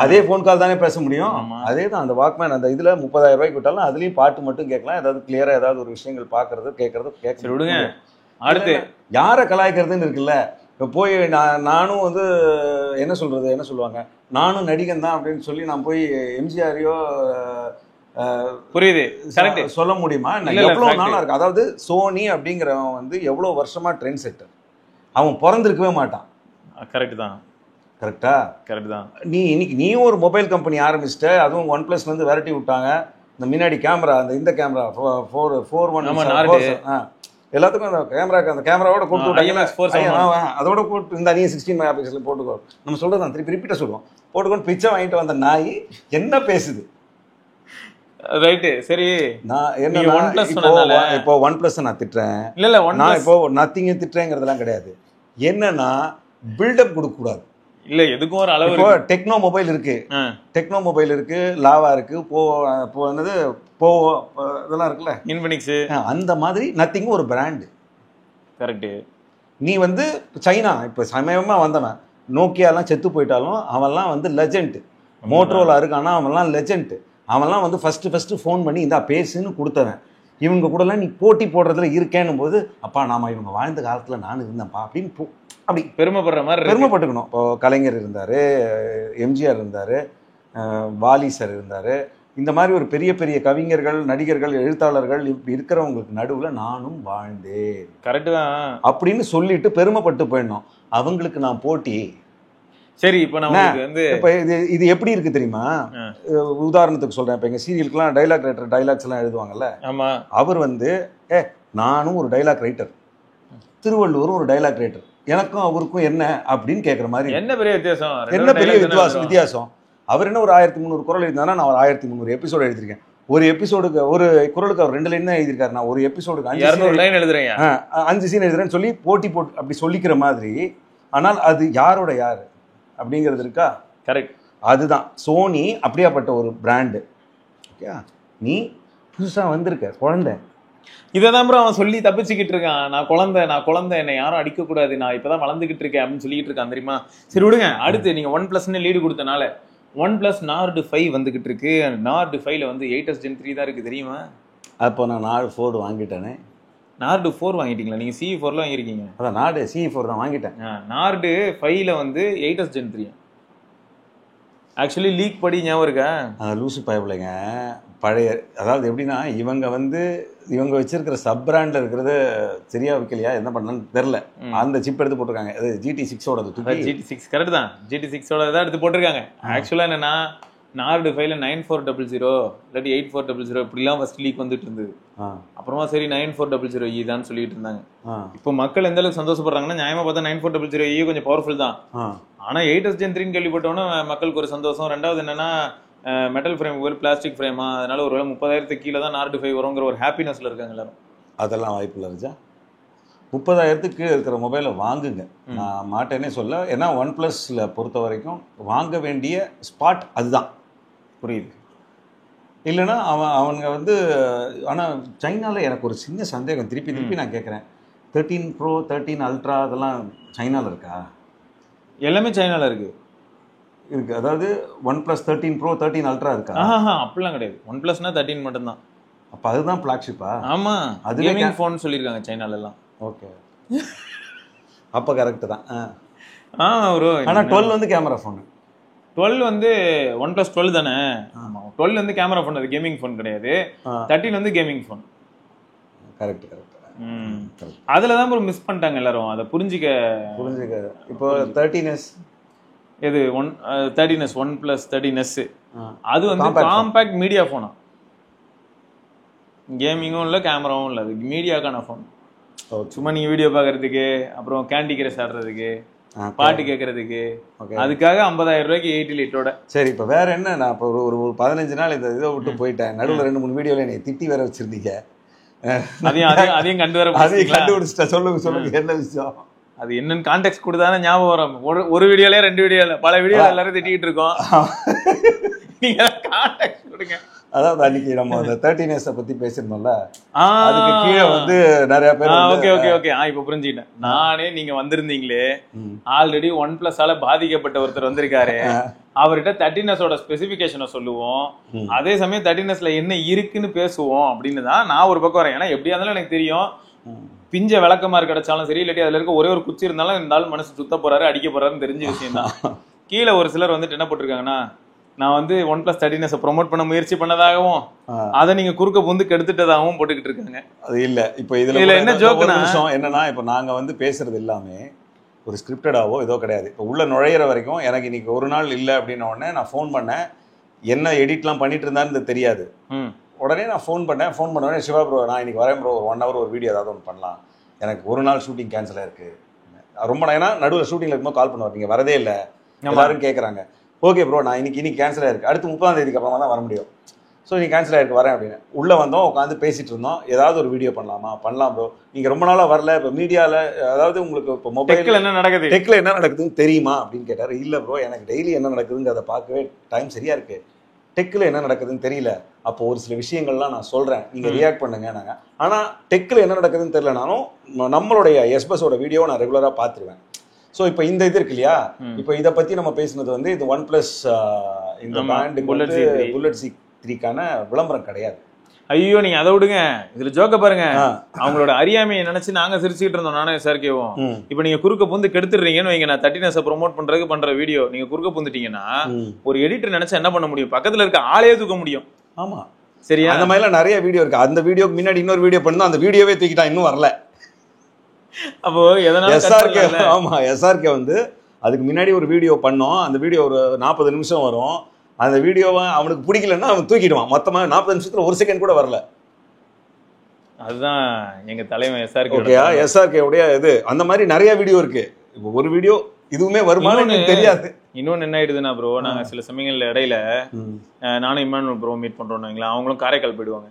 அதே போன் கால் தானே பேச முடியும். அதே தான் அந்த வாக்மேன், அந்த இதுல 30,000 ரூபாய்க்கு விட்டாலும் அதுலயும் பாட்டு மட்டும் கேட்கலாம், ஏதாவது கிளியரா ஏதாவது ஒரு விஷயங்கள் பாக்குறது கேட்கறது விடுங்க. அடுத்து யாரை கலாய்க்கிறதுன்னு இருக்குல்ல, போய் நானும் வந்து என்ன சொல்லுவாங்க, நானும் நடிகன் தான் அப்படின்னு சொல்லி நான் போய் எம்ஜிஆரையோ புரியுது சொல்ல முடியுமா? எவ்வளவு நாளா இருக்கு. அதாவது சோனி அப்படிங்கிறவன் வந்து எவ்வளவு வருஷமா ட்ரெண்ட் செட்டர், அவன் பிறந்திருக்கவே மாட்டான். கரெக்டா? நீயும் ஒரு மொபைல் கம்பெனி ஆரம்பிச்சிட்ட, அதுவும் OnePlus வந்து விரட்டி விட்டாங்க. இந்த முன்னாடி கேமரா, இந்த கேமரா 414 எல்லாத்துக்கும் அந்த கேமராவோட போட்டு விட்டாங்க. அதோட போட்டு இந்த 16 மெகா பிக்சல் போட்டுக்கோ, நம்ம சொல்றதான் திருப்பி ரிப்பீட்டா சொல்லுவோம், போட்டுக்கொண்டு பிச்சை வாங்கிட்டு வந்த நாய் என்ன பேசுது? ரைட்டு, சரி. நான் என்ன இப்போ OnePlus நான் திட்டுறேன், நான் இப்போ நத்திங்க திட்டுறேங்கிறதெல்லாம் கிடையாது. என்னன்னா பில்டப் கொடுக்க கூடாது. இல்ல எதுக்கும் ஒரு அளவு. இப்போ டெக்னோ மொபைல் இருக்கு, லாவா இருக்கு, என்னது இதெல்லாம் இருக்குல்ல, இன்ஃபினிக்ஸ், அந்த மாதிரி நத்திங் ஒரு பிராண்டு. கரெக்ட். நீ வந்து சைனா இப்போ சமயமா வந்தவன், நோக்கியாலாம் செத்து போயிட்டாலும் அவன்லாம் வந்து லெஜெண்ட். மோட்டரோலா இருக்கானா அவன்லாம் லெஜெண்ட். அவன்லாம் வந்து ஃபர்ஸ்ட் ஃபோன் பண்ணி இந்தா பேசுன்னு கொடுத்தவன். இவங்க கூடலாம் நீ போட்டி போடுறதுல இருக்கேன்னும் போது, அப்பா நாம இவங்க வாழ்ந்த காலத்துல நான் இருந்தேன்ப்பா அப்படின்னு அப்படி பெருமைப்படுற மாதிரி பெருமைப்பட்டுக்கணும். இப்போ கலைஞர் இருந்தாரு, எம்ஜிஆர் இருந்தாரு, வாலி சார் இருந்தாரு, இந்த மாதிரி ஒரு பெரிய பெரிய கவிஞர்கள், நடிகர்கள், எழுத்தாளர்கள் இப்படி இருக்கிறவங்களுக்கு நடுவுல நானும் வாழ்ந்தேன், கரெக்ட் தான் அப்படின்னு சொல்லிட்டு பெருமைப்பட்டு போயிடணும். அவங்களுக்கு நான் போட்டி. சரி, இப்போ நமக்கு வந்து இப்போ இது எப்படி இருக்கு தெரியுமா? உதாரணத்துக்கு சொல்றேன், இப்போ எங்க சீரியலுக்குலாம் டைலாக்ஸ் எல்லாம் எழுதுவாங்கல்ல, அவர் வந்து நானும் ஒரு டைலாக் ரைட்டர், திருவள்ளுவரும் ஒரு டைலாக் ரைட்டர், எனக்கும் அவருக்கும் என்ன அப்படின்னு கேட்குற மாதிரி. என்ன பெரிய வித்தியாசம்? அவர் என்ன ஒரு 1300 குரல் எழுதினாரா, நான் ஒரு 1300 எபிசோடு எழுதியிருக்கேன். ஒரு எபிசோடுக்கு ஒரு குரலுக்கு அவர் 2 லைன் தான் எழுதியிருக்காரு, நான் ஒரு எபிசோடுக்கு 500 லைன் எழுதுறேன், 5 சீன் எழுதுறேன்னு சொல்லி போட்டு அப்படி சொல்லிக்கிற மாதிரி. ஆனால் அது யாரோட யாரு அப்படிங்கிறது இருக்கா? கரெக்ட். அதுதான் சோனி, அப்படியாப்பட்ட ஒரு பிராண்டு. ஓகே, நீ புதுசா வந்திருக்க குழந்தை, இதான் ப்ரோ அவன் சொல்லி தப்பிச்சுக்கிட்டு இருக்கான். நான் குழந்தை, என்னை யாரும் அடிக்க கூடாது, நான் இப்பதான் வளர்ந்துகிட்டு இருக்கேன் அப்படின்னு சொல்லிட்டு இருக்கான் தெரியுமா? சரி விடுங்க. அடுத்து நீங்க OnePlusன்னு லீடு கொடுத்தனால OnePlus Nord 5 வந்துகிட்டு இருக்கு. Nord 5ல வந்து 8s Gen 3 தான் இருக்கு தெரியுமா? அப்போ நான் Nord 4 வாங்கிட்டேனே. Nord 4 வாங்கிட்டீங்களா? நீங்க CE4ல வாங்கியிருக்கீங்க. அதான் Nord CE4 தான் வாங்கிட்டேன். Nord 5ல வந்து 8s Gen 3. ஆக்சுவலி லீக் படி ஞாபகம் இருக்கா? லூசு பயப்பிள்ளைங்க பழைய. அதாவது எப்படின்னா இவங்க வச்சிருக்கிற சப் பிராண்ட்ல இருக்கிறது சரியா வைக்கலையா, என்ன பண்ணலான்னு தெரியல. அந்த சிப் எடுத்து போட்டிருக்காங்க. அது GT6ஓட GT6 கரெக்ட் தான், GT6ஓட தான் எடுத்து போட்டிருக்காங்க. ஆக்சுவலா என்னன்னா Nord 5ல 9400 இல்லாட்டி 8400 இப்படிலாம் ஃபர்ஸ்ட் லீக் வந்துட்டு இருந்தது. அப்புறமா சரி 9400E தான் சொல்லிட்டு இருந்தாங்க. இப்போ மக்கள் எந்த அளவுக்கு சந்தோஷப்படுறாங்கன்னா, நியாயமா பார்த்தா 9400E கொஞ்சம் பவர்ஃபுல் தான். ஆனா 8s Gen 3 கேள்விப்பட்டோன்னா மக்களுக்கு ஒரு சந்தோஷம். ரெண்டாவது என்னன்னா மெட்டல் ஃப்ரேம் ஒரு பிளாஸ்டிக் ஃப்ரேமா, அதனால ஒருவேளை 30,000 கீழே தான் நார்டு 5 வருங்கிற ஒரு ஹாப்பினஸ்ல இருக்காங்க எல்லாரும். அதெல்லாம் வாய்ப்பு இல்லை ராஜா. 30,000 கீழே இருக்கிற மொபைலை வாங்குங்க, நான் மாட்டேனே சொல்ல. ஏன்னா ஒன் ப்ளஸில் பொறுத்த வரைக்கும் வாங்க வேண்டிய ஸ்பாட் அதுதான். புரியுது. இல்லைன்னா அவனுங்க வந்து, ஆனால் சைனாவில் எனக்கு ஒரு சின்ன சந்தேகம், திருப்பி நான் கேட்குறேன், 13 Pro 13 Ultra அதெல்லாம் சைனாவில் இருக்கா? எல்லாமே சைனால இருக்கு. அதாவது OnePlus 13 Pro 13 Ultra இருக்கா? அப்படிலாம் கிடையாது. OnePlusனா 13 மட்டும்தான். அப்போ அதுதான் ஃப்ளாக்ஷிப்பா? ஆமா, அது கேமிங் ஃபோன் சொல்லியிருக்காங்க சைனால எல்லாம். ஓகே, அப்போ கரெக்டு தான். ப்ரோ. ஆனால் 12 வந்து கேமரா ஃபோனு. 12 வந்து OnePlus 12 தானே. ஆமாம், 12 வந்து கேமரா ஃபோன், அது கேமிங் ஃபோன் கிடையாது. 13 வந்து கேமிங் ஃபோன். கரெக்ட். அதில் தான் ஒரு மிஸ் பண்ணிட்டாங்க எல்லாரும், அதை புரிஞ்சுக்க. இப்போ 13S எது 13S OnePlus 13S அது வந்து காம்பேக்ட் மீடியா ஃபோனா. கேமிங்கும் இல்லை கேமராவும் இல்லை, அது மீடியாக்கான ஃபோன். சும்மா நீங்கள் வீடியோ பார்க்கறதுக்கு, அப்புறம் கேண்டி கிரஷ் ஆடுறதுக்கு, பாட்டு கேட்கறதுக்கு, அதுக்காக 50,000 ரூபாய்க்கு 80 சரி. இப்போ வேற என்ன, நான் இப்போ ஒரு 15 நாள் இந்த இதை விட்டு போயிட்டேன். நடுவில் 2-3 வீடியோவில் என்னை திட்டி வேற வச்சிருந்தீங்க. அதையும் கண்டுபிடிச்சிட்டா. சொல்லுங்க என்ன விஷயம்? அது என்னன்னு கான்டெக்ட் கொடுத்தானே ஞாபகம் வரும். ஒரு வீடியோல 2 வீடியோல பல வீடியோல எல்லாரும் திட்டிட்டு இருக்கோம். நீங்க கான்டெக்ட் கொடுங்க. அதாவது அன்னைக்கு நம்ம அந்த 13S பத்தி பேசிருந்தோம்ல, அதுக்கு கீழே வந்து நிறைய பேர் ஓகே இப்ப புரிஞ்சுக்கிட்டேன் நானே. நீங்க வந்திருந்தீங்களே, ஆல்ரெடி OnePlus-ஆல பாதிக்கப்பட்ட ஒருத்தர் வந்திருக்காரு, அவர்கிட்ட 13S-ஓட ஸ்பெசிபிகேஷனை சொல்லுவோம், அதே சமயம் 13S-ல என்ன இருக்குன்னு பேசுவோம் அப்படின்னு தான் நான் ஒரு பக்கம் வரேன். ஏன்னா எப்படியா இருந்தாலும் எனக்கு தெரியும், பிஞ்ச விளக்கமாறு கிடைச்சாலும் சரி, இல்லாட்டி அதுல இருக்க ஒரே ஒரு குச்சி இருந்தாலும் இருந்தாலும் மனசு சுத்த போறாரு, அடிக்க போறாருன்னு தெரிஞ்ச விஷயம் தான். கீழே ஒரு சிலர் வந்துட்டு என்ன போட்டிருக்காங்கன்னா, நான் வந்து OnePlus 13S ப்ரொமோட் பண்ண முயற்சி பண்ணதாகவும் அதை நீங்க குறுக்க புந்து கெடுத்துட்டதாகவும் போட்டுக்கிட்டு இருக்காங்க. அது இல்ல. இப்போ இதுல என்ன ஜோக்குனா என்னன்னா, இப்போ நாங்க வந்து பேசுறது எல்லாமே ஒரு ஸ்கிரிப்டடாவோ ஏதோ கிடையாது. இப்போ உள்ள நுழையிற வரைக்கும் எனக்கு இன்னைக்கு ஒரு நாள் இல்லை அப்படின்ன உடனே நான் ஃபோன் பண்ணேன், என்ன எடிட்லாம் பண்ணிட்டு இருந்தான்னு தெரியாது. உடனே நான் ஃபோன் பண்ண உடனே, சிவா ப்ரோ நான் இன்னைக்கு வரேன் ப்ரோ, ஒரு 1 hour ஒரு வீடியோ ஏதாவது ஒன்று பண்ணலாம், எனக்கு ஒரு நாள் ஷூட்டிங் கேன்சல் ஆயிருக்கு. ரொம்ப ஏன்னா நடுவில் ஷூட்டிங்ல இருக்கும்போது கால் பண்ணுவார், நீங்க வரதே இல்லை எல்லாரும் கேட்குறாங்க. ஓகே ப்ரோ, நான் இன்னைக்கு கேன்சல் ஆயிருக்கு, அடுத்து 30ஆம் தேதிக்கு அப்புறமா தான் வர முடியும், ஸோ நீ கேன்சல் ஆயிருக்கு வரேன் அப்படின்னு. உள்ளே வந்தோம், உட்காந்து பேசிட்டு இருந்தோம், ஏதாவது ஒரு வீடியோ பண்ணலாம் ப்ரோ, நீங்கள் ரொம்ப நாளாக வரல, இப்போ மீடியாவில் அதாவது உங்களுக்கு இப்போ மொபைல் என்ன நடக்குது, டெக்கில் என்ன நடக்குதுன்னு தெரியுமா அப்படின்னு கேட்டார். இல்லை ப்ரோ, எனக்கு டெய்லி என்ன நடக்குதுங்கிறத பார்க்கவே டைம் சரியா இருக்கு, டெக்கில் என்ன நடக்குதுன்னு தெரியல, அப்போ ஒரு சில விஷயங்கள்லாம் நான் சொல்கிறேன், நீங்கள் ரியாக்ட் பண்ணுங்க நாங்கள். ஆனால் டெக்கில் என்ன நடக்குதுன்னு தெரியலனாலும் நம்மளுடைய எஸ்பஸோட வீடியோவை நான் ரெகுலராக பார்த்துருவேன். ஸோ இப்போ இந்த இது இருக்கு இல்லையா, இப்போ இதை பற்றி நம்ம பேசுனது வந்து இது OnePlus இந்த பிராண்டு புல்லட் C3க்கான விளம்பரம் கிடையாது. ஐயோ நீங்க அதை விடுங்க, இதுல ஜோக்க பாருங்க. அவங்களோட அறியாமையை நினைச்சு நாங்க சிரிச்சுக்கிட்டு இருந்தோம், நானும் SRK-வும். இப்ப நீங்க குறுக்க புந்து கெடுத்துடுறீங்கன்னு வைங்க, நான் 13S ப்ரோமோட் பண்றதுக்கு பண்ற வீடியோ நீங்க குறுக்க புந்துட்டீங்கன்னா ஒரு எடிட்டர் நினைச்சா என்ன பண்ண முடியும், பக்கத்துல இருக்க ஆளையே தூக்க முடியும். ஆமா சரியா, அந்த மாதிரிலாம் நிறைய வீடியோ இருக்கு. அந்த வீடியோக்கு முன்னாடி இன்னொரு வீடியோ பண்ணா அந்த வீடியோவே தூக்கிட்டான், இன்னும் வரல. அப்போ எதனால SRK வந்து அதுக்கு முன்னாடி ஒரு வீடியோ பண்ணோம், அந்த வீடியோ ஒரு 40 நிமிஷம் வரும், அந்த வீடியோவை அவனுக்கு பிடிக்கலன்னா அவன் தூக்கிடுவான். மொத்தமா 40 நிமிஷத்துல 1 செகண்ட் கூட வரல. அதுதான் எங்க தலைவன் SRK உடைய இது. அந்த மாதிரி நிறைய வீடியோ இருக்கு. இப்போ ஒரு வீடியோ இதுவுமே வருமானு தெரியாது. இன்னொன்னு என்ன ஆயிடுதுன்னா ப்ரோ, நாங்க சில சமயங்கள்ல இடையில நானும் இமானுவேல் ப்ரோ மீட் பண்றோம்னு வைங்களேன், அவங்களும் காரைக்கால் போயிடுவாங்க,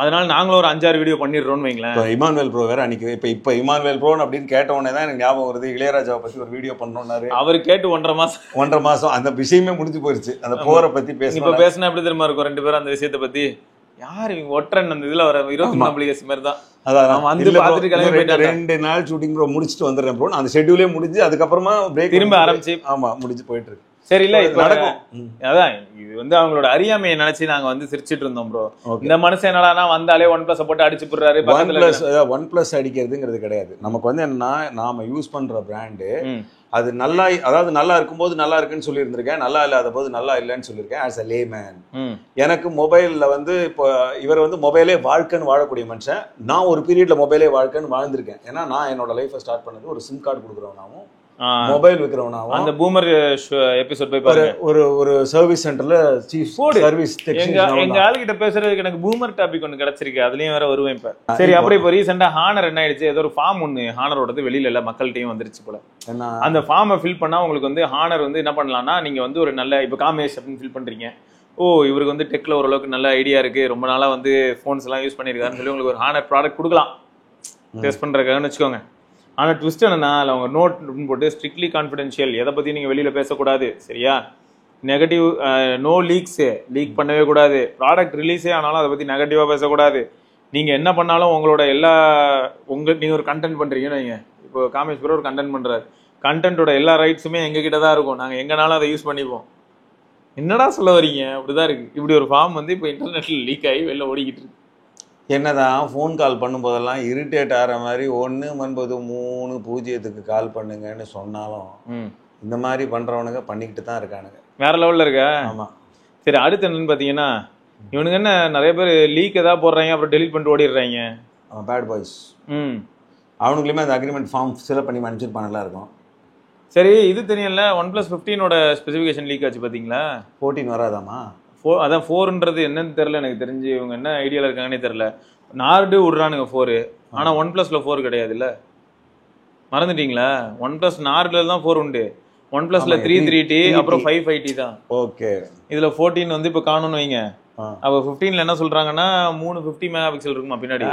அதனால நாங்களும் ஒரு 5-6 வீடியோ பண்ணிடுறோம்னு வைங்களேன். இமானுவேல் ப்ரோ வேற அன்னைக்கு இப்ப இமானுவேல் ப்ரோ அப்படின்னு கேட்ட உடனே தான் எனக்கு ஞாபகம் வருது, இளையராஜாவை பத்தி ஒரு வீடியோ பண்ணோம்னாரு. அவர் கேட்டு 1.5 மாசம் அந்த விஷயமே முடிஞ்சு போயிருச்சு. அந்த போரை பத்தி பேச இப்ப பேசினா எப்படி தெரியுமா இருக்கும், 2 பேரும் அந்த விஷயத்தை பத்தி யார் இவங்க ஒற்றன் அந்த இதுல வர 20 மாதிரி தான். அதான் வந்து பாத்துட்டு கிளம்பி போயிட்டாங்க. 2 நாள் ஷூட்டிங் ப்ரோ முடிச்சுட்டு வந்துடுறேன் ப்ரோ, அந்த ஷெட்யூலே முடிஞ்சு அதுக்கப்புறமா பிரேக் திரும்ப ஆரம்பிச்சு. ஆமா முடிஞ்சு போயிட்டு இருக்கு. சரி இல்ல இப்ப நடக்கும். அதான் இது வந்து அவங்களோட அறியாமையை நினைச்சு நாங்க வந்து சிரிச்சிட்டு இருந்தோம் ப்ரோ. இந்த மனுஷன் என்னடா வந்தாலே OnePlus போட்டு அடிச்சு போடுறாரு. OnePlus அடிக்கிறதுங்கிறது கிடையாது. நமக்கு வந்து என்னன்னா, நாம யூஸ் பண்ற பிராண்டு அது நல்லா, அதாவது நல்லா இருக்கும்போது நல்லா இருக்குன்னு சொல்லி இருந்திருக்கேன், நல்லா இல்லாத போது நல்லா இல்லைன்னு சொல்லியிருக்கேன். ஆஸ் அ லேமேன் எனக்கு மொபைல்ல வந்து இப்போ இவர் வந்து மொபைலே வாழ்க்கைன்னு வாழக்கூடிய மனுஷன். நான் ஒரு பீரியட்ல மொபைலே வாழ்க்கைன்னு வாழ்ந்திருக்கேன். ஏன்னா நான் என்னோட லைஃபை ஸ்டார்ட் பண்ணது ஒரு சிம் கார்டு கொடுக்குறவனாவும் மொபைல் விற்கிறவனாவும் அந்த பூமர் எபிசோட் போய் பாருங்க. ஒரு சர்வீஸ் சென்டர்ல சீஃப் சர்வீஸ் எங்க ஆளுகிட்ட பேசுறதுக்கு எனக்கு பூமர் டாபிக் ஒன்று கிடைச்சிருக்கு, அதுலயும் வேற வருவேன் இப்ப. சரி, அப்புறம் இப்போ ரீசெண்டா ஹானர் என்ன ஆயிடுச்சு, ஏதோ ஒரு ஃபார்ம் ஒன்று ஹானரோடது வெளியில இல்ல மக்கள்கிட்டையும் வந்துருச்சு போல. அந்த ஃபார்மை ஃபில் பண்ணா உங்களுக்கு வந்து ஹானர் வந்து என்ன பண்ணலாம்னா, நீங்க வந்து ஒரு நல்ல இப்போ காமேஷ் அப்படின்னு ஃபில் பண்றீங்க, ஓ இவருக்கு வந்து டெக்ல ஓரளவுக்கு நல்ல ஐடியா இருக்கு, ரொம்ப நாளா வந்து ஃபோன்ஸ் எல்லாம் யூஸ் பண்ணிருக்காருன்னு சொல்லி உங்களுக்கு ஒரு ஹானர் ப்ராடக்ட் கொடுக்கலாம் டெஸ்ட் பண்றதுக்காகன்னு வச்சுக்கோங்க. ஆனால் ட்விஸ்ட் என்னன்னா, அதில் அவங்க நோட் போட்டு ஸ்ட்ரிக்ட்லி கான்ஃபிடென்ஷியல், எதை பற்றி நீங்கள் வெளியில் பேசக்கூடாது, சரியா? நெகட்டிவ், நோ லீக்ஸு, லீக் பண்ணவே கூடாது. ப்ராடக்ட் ரிலீஸே ஆனாலும் அதை பற்றி நெகட்டிவாக பேசக்கூடாது. நீங்கள் என்ன பண்ணாலும் உங்களோட எல்லா நீங்கள் ஒரு கண்டென்ட் பண்ணுறீங்கன்னு வைங்க, இப்போ காமேஷ் ப்ரோ ஒரு கண்டென்ட் பண்ணுறாரு, கண்டென்ட்டோட எல்லா ரைட்ஸுமே எங்ககிட்ட தான் இருக்கும், நாங்கள் எங்கனாலும் அதை யூஸ் பண்ணிப்போம். என்னடா சொல்ல வரீங்க? அப்படிதான் இருக்குது. இப்படி ஒரு ஃபார்ம் வந்து இப்போ இன்டர்நெட்டில் லீக் ஆகி வெளில ஓடிக்கிட்டு இருக்கு. என்னதான் ஃபோன் கால் பண்ணும்போதெல்லாம் இரிட்டேட் ஆகிற மாதிரி 193 கால் பண்ணுங்கன்னு சொன்னாலும் இந்த மாதிரி பண்ணுறவனுங்க பண்ணிக்கிட்டு தான் இருக்கானுங்க. வேற லெவலில் இருக்க. ஆமாம். சரி, அடுத்து என்னன்னு பார்த்தீங்கன்னா, இவனுங்க என்ன நிறைய பேர் லீக் எதாவது போடுறாங்க, அப்புறம் டெலிட் பண்ணிட்டு ஓடிடுறாங்க. அவன் பேட் பாய்ஸ். அவனுக்குள்ளேயுமே அந்த அக்ரிமெண்ட் ஃபார்ம் ஃபில் பண்ணி அனுப்பிச்சிருப்பானுங்களா இருக்கும். சரி, இது தெரியல, OnePlus 15ஓட ஸ்பெசிஃபிகேஷன் லீக் ஆச்சு பார்த்தீங்களா? 14 வராதாமா? அதான் 4ன்றது என்னன்னு தெரியல, எனக்கு தெரிஞ்சு இவங்க என்ன ஐடியாவில் இருக்காங்கன்னே தெரியல. நார்டு விடுறானுங்க 4, ஆனால் OnePlusல 4 கிடையாது இல்லை, மறந்துட்டீங்களா? OnePlus நார்டுல தான் 4 உண்டு, OnePlusல 330T அப்புறம் 550T தான். ஓகே. இதுல 14 வந்து இப்போ காணும்னு வைங்க. அப்போ 15ல என்ன சொல்றாங்கன்னா 350 மெகா பிக்சல் இருக்குமா பின்னாடி.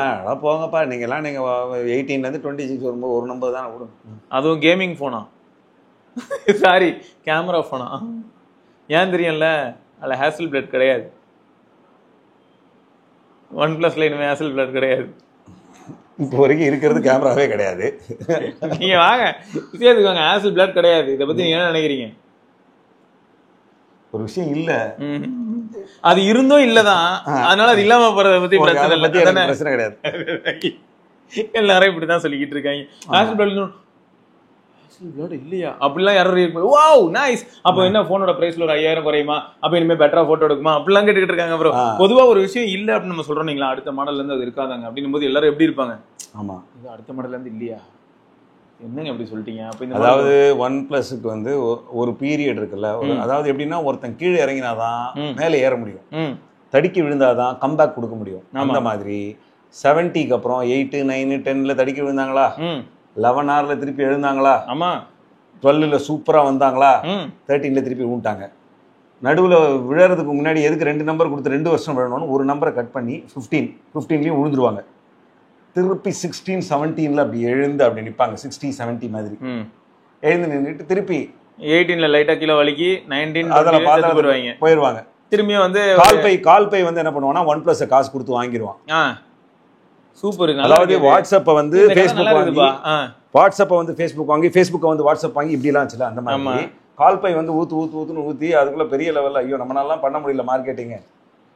போங்கப்பா, நீங்கெல்லாம் நீங்க 18லேருந்து 26 வரும்போது ஒரு நம்பர் தான் விடும். அதுவும் கேமிங் போனா, சாரி கேமரா போனா. ஏன் தெரியும்ல, அதில் ஹேசல் பிளேட் கிடையாது. OnePlusல இனிமே ஹேசல் பிளேட் கிடையாது. இப்போ வரைக்கும் இருக்கிறது கேமராவே கிடையாது. நீங்க வாங்க சேர்த்துக்கோங்க, ஹேசல் பிளேட் கிடையாது. இதை பத்தி நீங்க என்ன நினைக்கிறீங்க? ஒரு விஷயம் இல்ல, அது இருந்தும் இல்லதான், அதனால அது இல்லாம போறத பத்தி பிரச்சனை கிடையாது. எல்லாரும் இப்படிதான் சொல்லிக்கிட்டு இருக்காங்க. ஹேசல் பிளேட் இல்லையா அப்படிலாம் யாரும் வாவ் நைஸ், அப்போ என்ன போனோட பிரைஸ்ல ஒரு 5000 குறையுமா, அப்ப இனிமே பெட்டரா போட்டோ எடுக்குமா அப்படிலாம் கேட்டுக்கிட்டு இருக்காங்க. அப்புறம் பொதுவா ஒரு விஷயம் இல்ல அப்படின்னு நம்ம சொல்றோம், நீங்களா அடுத்த மாடல்ல இருந்து அது இருக்காதாங்க அப்படின்னும் போது எல்லாரும் எப்படி இருப்பாங்க? ஆமா, இது அடுத்த மாடல்ல இருந்து இல்லையா, என்னங்க எப்படி சொல்லிட்டீங்க? அதாவது OnePlusக்கு வந்து ஒரு பீரியட் இருக்குல்ல, அதாவது எப்படின்னா ஒருத்தன் கீழே இறங்கினாதான் மேலே ஏற முடியும், தடுக்கி விழுந்தாதான் கம்பேக் கொடுக்க முடியும். அந்த மாதிரி 70க்கு அப்புறம் 8, 9, 10ல தடுக்கி விழுந்தாங்களா, 11 hourல திருப்பி எழுந்தாங்களா, ஆமா 12ல சூப்பரா வந்தாங்களா, 13ல திருப்பி விட்டாங்க. நடுவில் விழறதுக்கு முன்னாடி எதுக்கு 2 நம்பர் கொடுத்து 2 வருஷம் விழணும்னு ஒரு நம்பரை கட் பண்ணி 15லையும் விழுந்துருவாங்க. திருப்பி 16, 17ல அப்படி எழுந்து அப்படி நிற்பாங்க, 60, 70 மாதிரி எழுந்து நின்றுட்டு திருப்பி 18ல லைட்டா கீழே வலிக்கி 19 அதில் பார்த்து போயிடுவாங்க. திரும்பியும் வந்து கால் பை வந்து என்ன பண்ணுவான்னா OnePlus காசு கொடுத்து வாங்கிடுவான். சூப்பர். அதாவது வாட்ஸ்அப்பை வந்து ஃபேஸ்புக் வாங்கி, வாட்ஸ்அப்பை வந்து ஃபேஸ்புக் வாங்கி, ஃபேஸ்புக்கை வந்து வாட்ஸ்அப் வாங்கி இப்படிலாம் வச்சுல, அந்த மாதிரி கால் பை வந்து ஊத்துன்னு ஊற்றி அதுக்குள்ள பெரிய லெவலில் ஐயோ நம்மளாலாம் பண்ண முடியல, மார்க்கெட்டிங்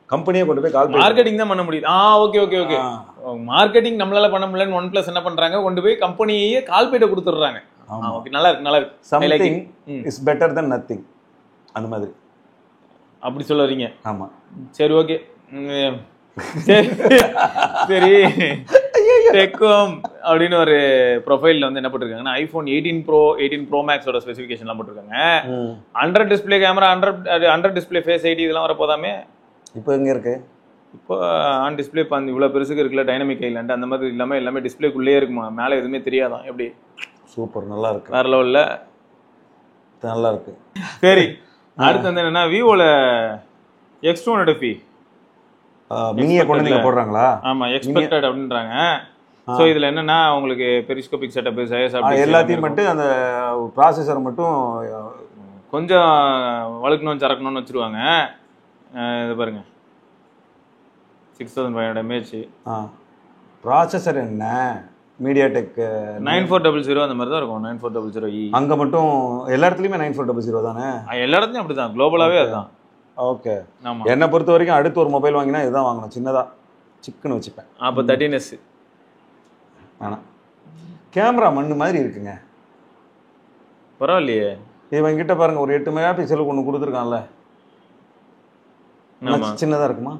கம்பெனியை கொண்டு போய் கால் மார்க்கெட்டிங் தான் பண்ண முடியுது. ஓகே ஓகே ஓகே, மார்க்கெட்டிங் நம்மளால பண்ண முடியலன்னு OnePlus என்ன பண்றாங்க, கொண்டு போய் கம்பெனியே கால் பைட்ட கொடுத்துடுறாங்க. ஓகே, நல்லா இருக்கு நல்லா இருக்கு. Something is better then nothing, அந்த மாதிரி அப்படி சொல்ல வரீங்க. ஆமா, சரி ஓகே. சரி, டெக்கோம் அப்படின்னு ஒரு ப்ரொஃபைல்ல வந்து என்ன போட்டிருக்காங்கன்னா, iPhone 18 Pro Maxோட ஸ்பெசிஃபிகேஷன்லாம் போட்டிருக்காங்க. Under display camera, under display face ID இதெல்லாம் வரப்போதாமே. இப்போ எங்க இருக்கு? இப்போ ஆன் டிஸ்பிளே அந்த இவ்வளோ பெருசுக்கு இருக்குல்ல, டைனமிக் ஐலாண்ட் அந்த மாதிரி இல்லாமல் எல்லாமே டிஸ்பிளேக்குள்ளேயே இருக்குமா, மேலே எதுவுமே தெரியாதான். எப்படி? சூப்பர், நல்லா இருக்கு, வேற லெவலில் நல்லா இருக்கு. சரி, அடுத்து வந்து என்னன்னா, விவோல X200 மினியை கொண்டு நீங்க போடுறாங்களா? ஆமா, எக்ஸ்பெக்டட் அப்படின்றாங்க. ஸோ இதில் என்னன்னா, உங்களுக்கு பெரிஸ்கோபிக் செட்டப், எல்லாத்தையும் மட்டும் அந்த ப்ராசஸர் மட்டும் கொஞ்சம் வழுக்கணும் சரக்கணும்னு வச்சுருவாங்க. இது பாருங்க, 6500 mAh. ப்ராசஸர் என்ன MediaTek 9400 அந்த மாதிரி தான் இருக்கும். 9400E அங்கே மட்டும் எல்லா இடத்துலையுமே 9400 தானே? எல்லா இடத்துலையும் அப்படி தான், குளோபலாகவே அதுதான். ஓகே, என்னை பொறுத்த வரைக்கும் அடுத்து ஒரு மொபைல் வாங்கினா இதுதான் வாங்கணும், சின்னதாக சிக்குன்னு வச்சுப்பேன். அப்போ 13S ஆனால் கேமரா மண்ணு மாதிரி இருக்குங்க. பரவாயில்லையே, இவன் கிட்ட பாருங்க, ஒரு 8 மெகா பிக்சலுக்கு ஒன்று கொடுத்துருக்கான்ல, சின்னதாக இருக்குமா?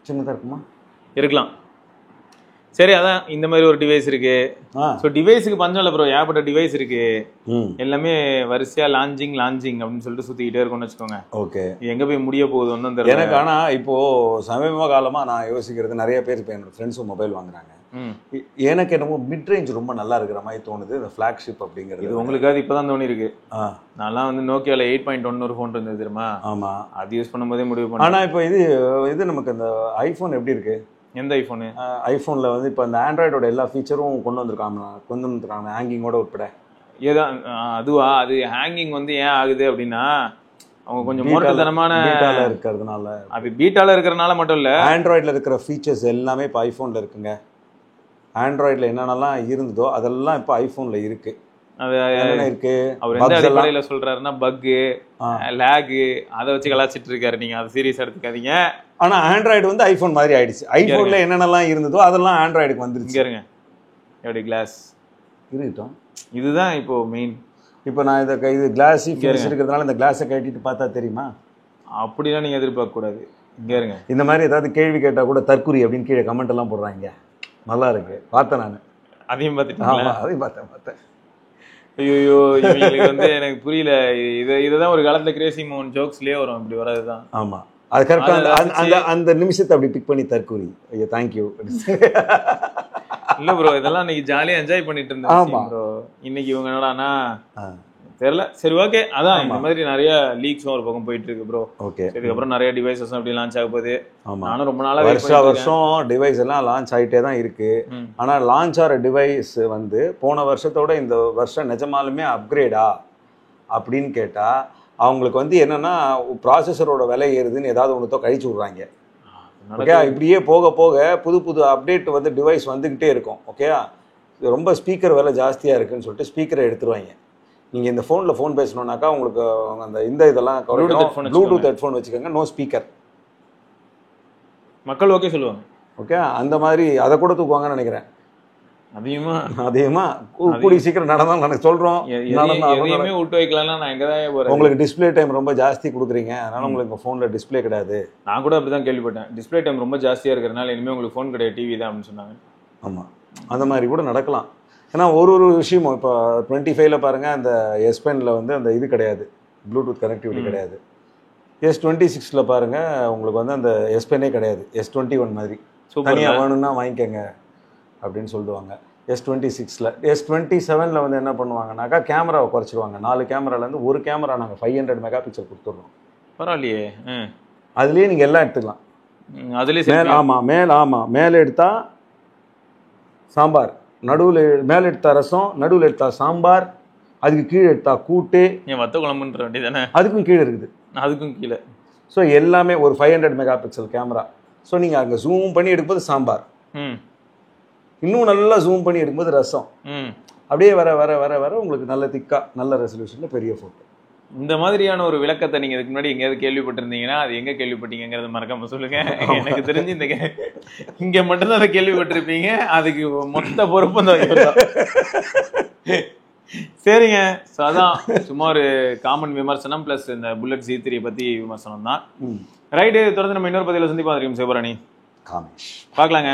சின்னதாக இருக்குமா? இருக்கலாம். சரி அதான் இந்த மாதிரி ஒரு டிவைஸ் இருக்கு. ஸோ டிவைஸுக்கு பஞ்சம் இல்லை ப்ரோ, ஏகப்பட்ட டிவைஸ் இருக்கு. எல்லாமே வரிசையா லான்ச்சிங் அப்படின்னு சொல்லிட்டு சுத்திக்கிட்டே இருக்கும்னு வச்சுக்கோங்க. ஓகே, எங்க போய் முடிய போகுதுன்னு தெரியல எனக்கு. ஆனா இப்போ சமீப காலமா நான் யோசிக்கிறது, நிறைய பேர் இப்போ என்னோட ஃப்ரெண்ட்ஸும் மொபைல் வாங்குறாங்க. எனக்கு என்னமோ மிட் ரேஞ்ச் ரொம்ப நல்லா இருக்கிற மாதிரி தோணுது, இந்த ஃபிளாக்ஷிப் அப்படிங்கிறது. இது உங்களுக்கு அது இப்பதான் தோணி இருக்கு. நான்லாம் வந்து நோக்கியால 8.1 ஒரு ஃபோன் இருந்தது தெரியுமா? ஆமா, அது யூஸ் பண்ணும்போதே முடிவு பண்ணேன். ஆனா இப்போ இது நமக்கு இந்த ஐபோன் எப்படி இருக்கு? எந்த ஐஃபோனு? ஐஃபோனில் வந்து இப்போ இந்த ஆண்ட்ராய்டோட எல்லா ஃபீச்சரும் கொண்டு வந்திருக்காங்க ஹேங்கிங்கோட உட்பட. ஏதான் அதுவா? அது ஹேங்கிங் வந்து ஏன் ஆகுது அப்படின்னா, அவங்க கொஞ்சம் மோட்டத்தனமான பீட்டால இருக்கிறதுனால. அது பீட்டால இருக்கிறதுனால மட்டும் இல்ல, ஆண்ட்ராய்டில் இருக்கிற ஃபீச்சர்ஸ் எல்லாமே இப்போ ஐஃபோனில் இருக்குங்க. ஆண்ட்ராய்டில் என்னென்னலாம் இருந்ததோ அதெல்லாம் இப்போ ஐஃபோனில் இருக்கு. அது என்ன இருக்கு? அவர் எந்த அடிப்படையில சொல்றாருன்னா, பக்கு லேகு அதை வச்சு கலாச்சிட்டு இருக்காரு. நீங்க அதை சீரியஸா எடுத்துக்காதீங்க. ஆனா ஆண்ட்ராய்டு வந்து ஐபோன் மாதிரி ஆயிடுச்சு. ஐபோன்ல என்னென்னலாம் இருந்ததோ அதெல்லாம் ஆண்ட்ராய்டுக்கு வந்துருச்சு. இருங்க, எப்படி கிளாஸ் இருக்கட்டும், இதுதான் இப்போ மெயின். இப்போ நான் இது கிளாஸி ஃபினிஷ் இருக்கிறதுனால இந்த கிளாஸை கட்டிட்டு பார்த்தா தெரியுமா? அப்படிலாம் நீங்க எதிர்பார்க்க கூடாது. இங்க இருங்க, இந்த மாதிரி ஏதாவது கேள்வி கேட்டா கூட தற்குறி அப்படின்னு கீழே கமெண்ட் எல்லாம் போடுறாங்க. நல்லா இருக்கு, பார்த்தேன் நான். அதையும் பார்த்துட்டீங்களா? அதையும் பார்த்தேன். ஐயோ, இவங்களுக்கு வந்து எனக்கு புரியல. இதுதான் ஒரு காலத்துல கிரேசி மோகன் ஜோக்ஸ்லயே வரும், இப்படி வராதுதான். ஆமா, அது கரெக்டா அந்த நிமிஷத்தை அப்படி பிக் பண்ணி தற்கூரி. ஐயோ தேங்க்யூ. இல்ல ப்ரோ, இதெல்லாம் இன்னைக்கு ஜாலியா என்ஜாய் பண்ணிட்டு இருந்தேன் ப்ரோ. இன்னைக்கு இவங்க என்னடானா தெரியல. சரி ஓகே, அதான் இந்த மாதிரி நிறைய லீக்ஸும் ஒரு பக்கம் போயிட்டு இருக்கு ப்ரோ. ஓகே, இதுக்கப்புறம் நிறைய டிவைசஸும் அப்படி லான்ச் ஆக போகுது. நானும் ரொம்ப நாளா வருஷம் டிவைஸ் எல்லாம் லான்ச் ஆகிட்டே தான் இருக்கு. ஆனா லான்ச் ஆகிற டிவைஸ் வந்து போன வருஷத்தோட இந்த வருஷம் நிஜமாலுமே அப்கிரேடா அப்படின்னு கேட்டா, அவங்களுக்கு வந்து என்னன்னா ப்ராசஸரோட விலை ஏறுதுன்னு ஏதாவது ஒன்றத்தோ கழிச்சு விடுறாங்க. ஓகே, இப்படியே போக போக புது அப்டேட் வந்து டிவைஸ் வந்துக்கிட்டே இருக்கும். ஓகே, ரொம்ப ஸ்பீக்கர் விலை ஜாஸ்தியாக இருக்குன்னு சொல்லிட்டு ஸ்பீக்கரை எடுத்துருவாங்க. நீங்கள் இந்த ஃபோனில் ஃபோன் பேசணுன்னாக்கா உங்களுக்கு அந்த இதெல்லாம் ப்ளூடூத் ஹெட்ஃபோன் வச்சுக்கோங்க, நோ ஸ்பீக்கர். மக்கள் ஓகே சொல்லுவாங்க. ஓகே, அந்த மாதிரி அதை கூட தூக்குவாங்கன்னு நினைக்கிறேன். அதிகமா கூடிய சீக்கிரம் நடந்தாலும் எனக்கு சொல்கிறோம். விட்டு வைக்கலாம். நான் எங்கே தான் போகிறேன். உங்களுக்கு டிஸ்பிளே டைம் ரொம்ப ஜாஸ்தி கொடுக்குறீங்க, அதனால உங்களுக்கு ஃபோனில் டிஸ்பிளே கிடையாது. நான் கூட அப்படி தான் கேள்விப்பட்டேன். டிஸ்பிளே டைம் ரொம்ப ஜாஸ்தியாக இருக்கிறதுனால இனிமேல் உங்களுக்கு ஃபோன் கிடையாது, டிவி தான் அப்படின்னு சொன்னாங்க. ஆமாம், அந்த மாதிரி கூட நடக்கலாம். ஏன்னா ஒரு விஷயமும் இப்போ 25ல பாருங்கள், அந்த S10ல வந்து அந்த இது கிடையாது, ப்ளூடூத் கனெக்டிவிட்டி கிடையாது. S26ல பாருங்கள், உங்களுக்கு வந்து அந்த S10ஏ கிடையாது. S21 மாதிரி தனியாக வேணும்னா வாங்கிக்கோங்க அப்படின்னு சொல்லுவாங்க. S26ல S27ல வந்து என்ன பண்ணுவாங்கனாக்கா கேமராவை குறைச்சிருவாங்க. 4 கேமராலேருந்து ஒரு கேமரா நாங்கள் 500 மெகா பிக்சல் கொடுத்துட்றோம். பரவாயில்லையே. அதுலேயே நீங்கள் எல்லாம் எடுத்துக்கலாம். அதுலேயே மேலே எடுத்தா சாம்பார், நடுவில் மேலே எடுத்தா ரசம், நடுவில் எடுத்தா சாம்பார், அதுக்கு கீழே எடுத்தா கூட்டு, வத்த குழம்புன்ற வேண்டி தானே, அதுக்கும் கீழே இருக்குது, அதுக்கும் கீழே. ஸோ எல்லாமே ஒரு 500 மெகா பிக்சல் கேமரா. ஸோ நீங்கள் அங்கே ஜூம் பண்ணி எடுக்கும்போது சாம்பார், இன்னும் நல்லா ஜூம் பண்ணி எடுக்கும்போது ரசம், அப்படியே வர வர வர வர உங்களுக்கு நல்ல திக்கா நல்ல ரெசல்யூஷன்ல பெரிய போட்டோ. இந்த மாதிரியான ஒரு விளக்கத்தை நீங்க இதுக்கு முன்னாடி எங்கேயாவது கேள்விப்பட்டிருந்தீங்கன்னா அது எங்க கேள்விப்பட்டீங்கிறத மறக்காம சொல்லுங்க. எனக்கு தெரிஞ்சு இங்க மட்டும்தான் அதை கேள்விப்பட்டிருப்பீங்க. அதுக்கு மொத்த பொறுப்பு தான். சரிங்க, ஸோ அதான் சும்மா ஒரு காமன் விமர்சனம் பிளஸ் இந்த புல்லட் Z3 பத்தி விமர்சனம் தான். ரைட்டு, தொடர்ந்து நம்ம இன்னொரு பதில சந்திப்பா இருக்கோம். சிவபரணி காமேஷ் பார்க்கலாங்க.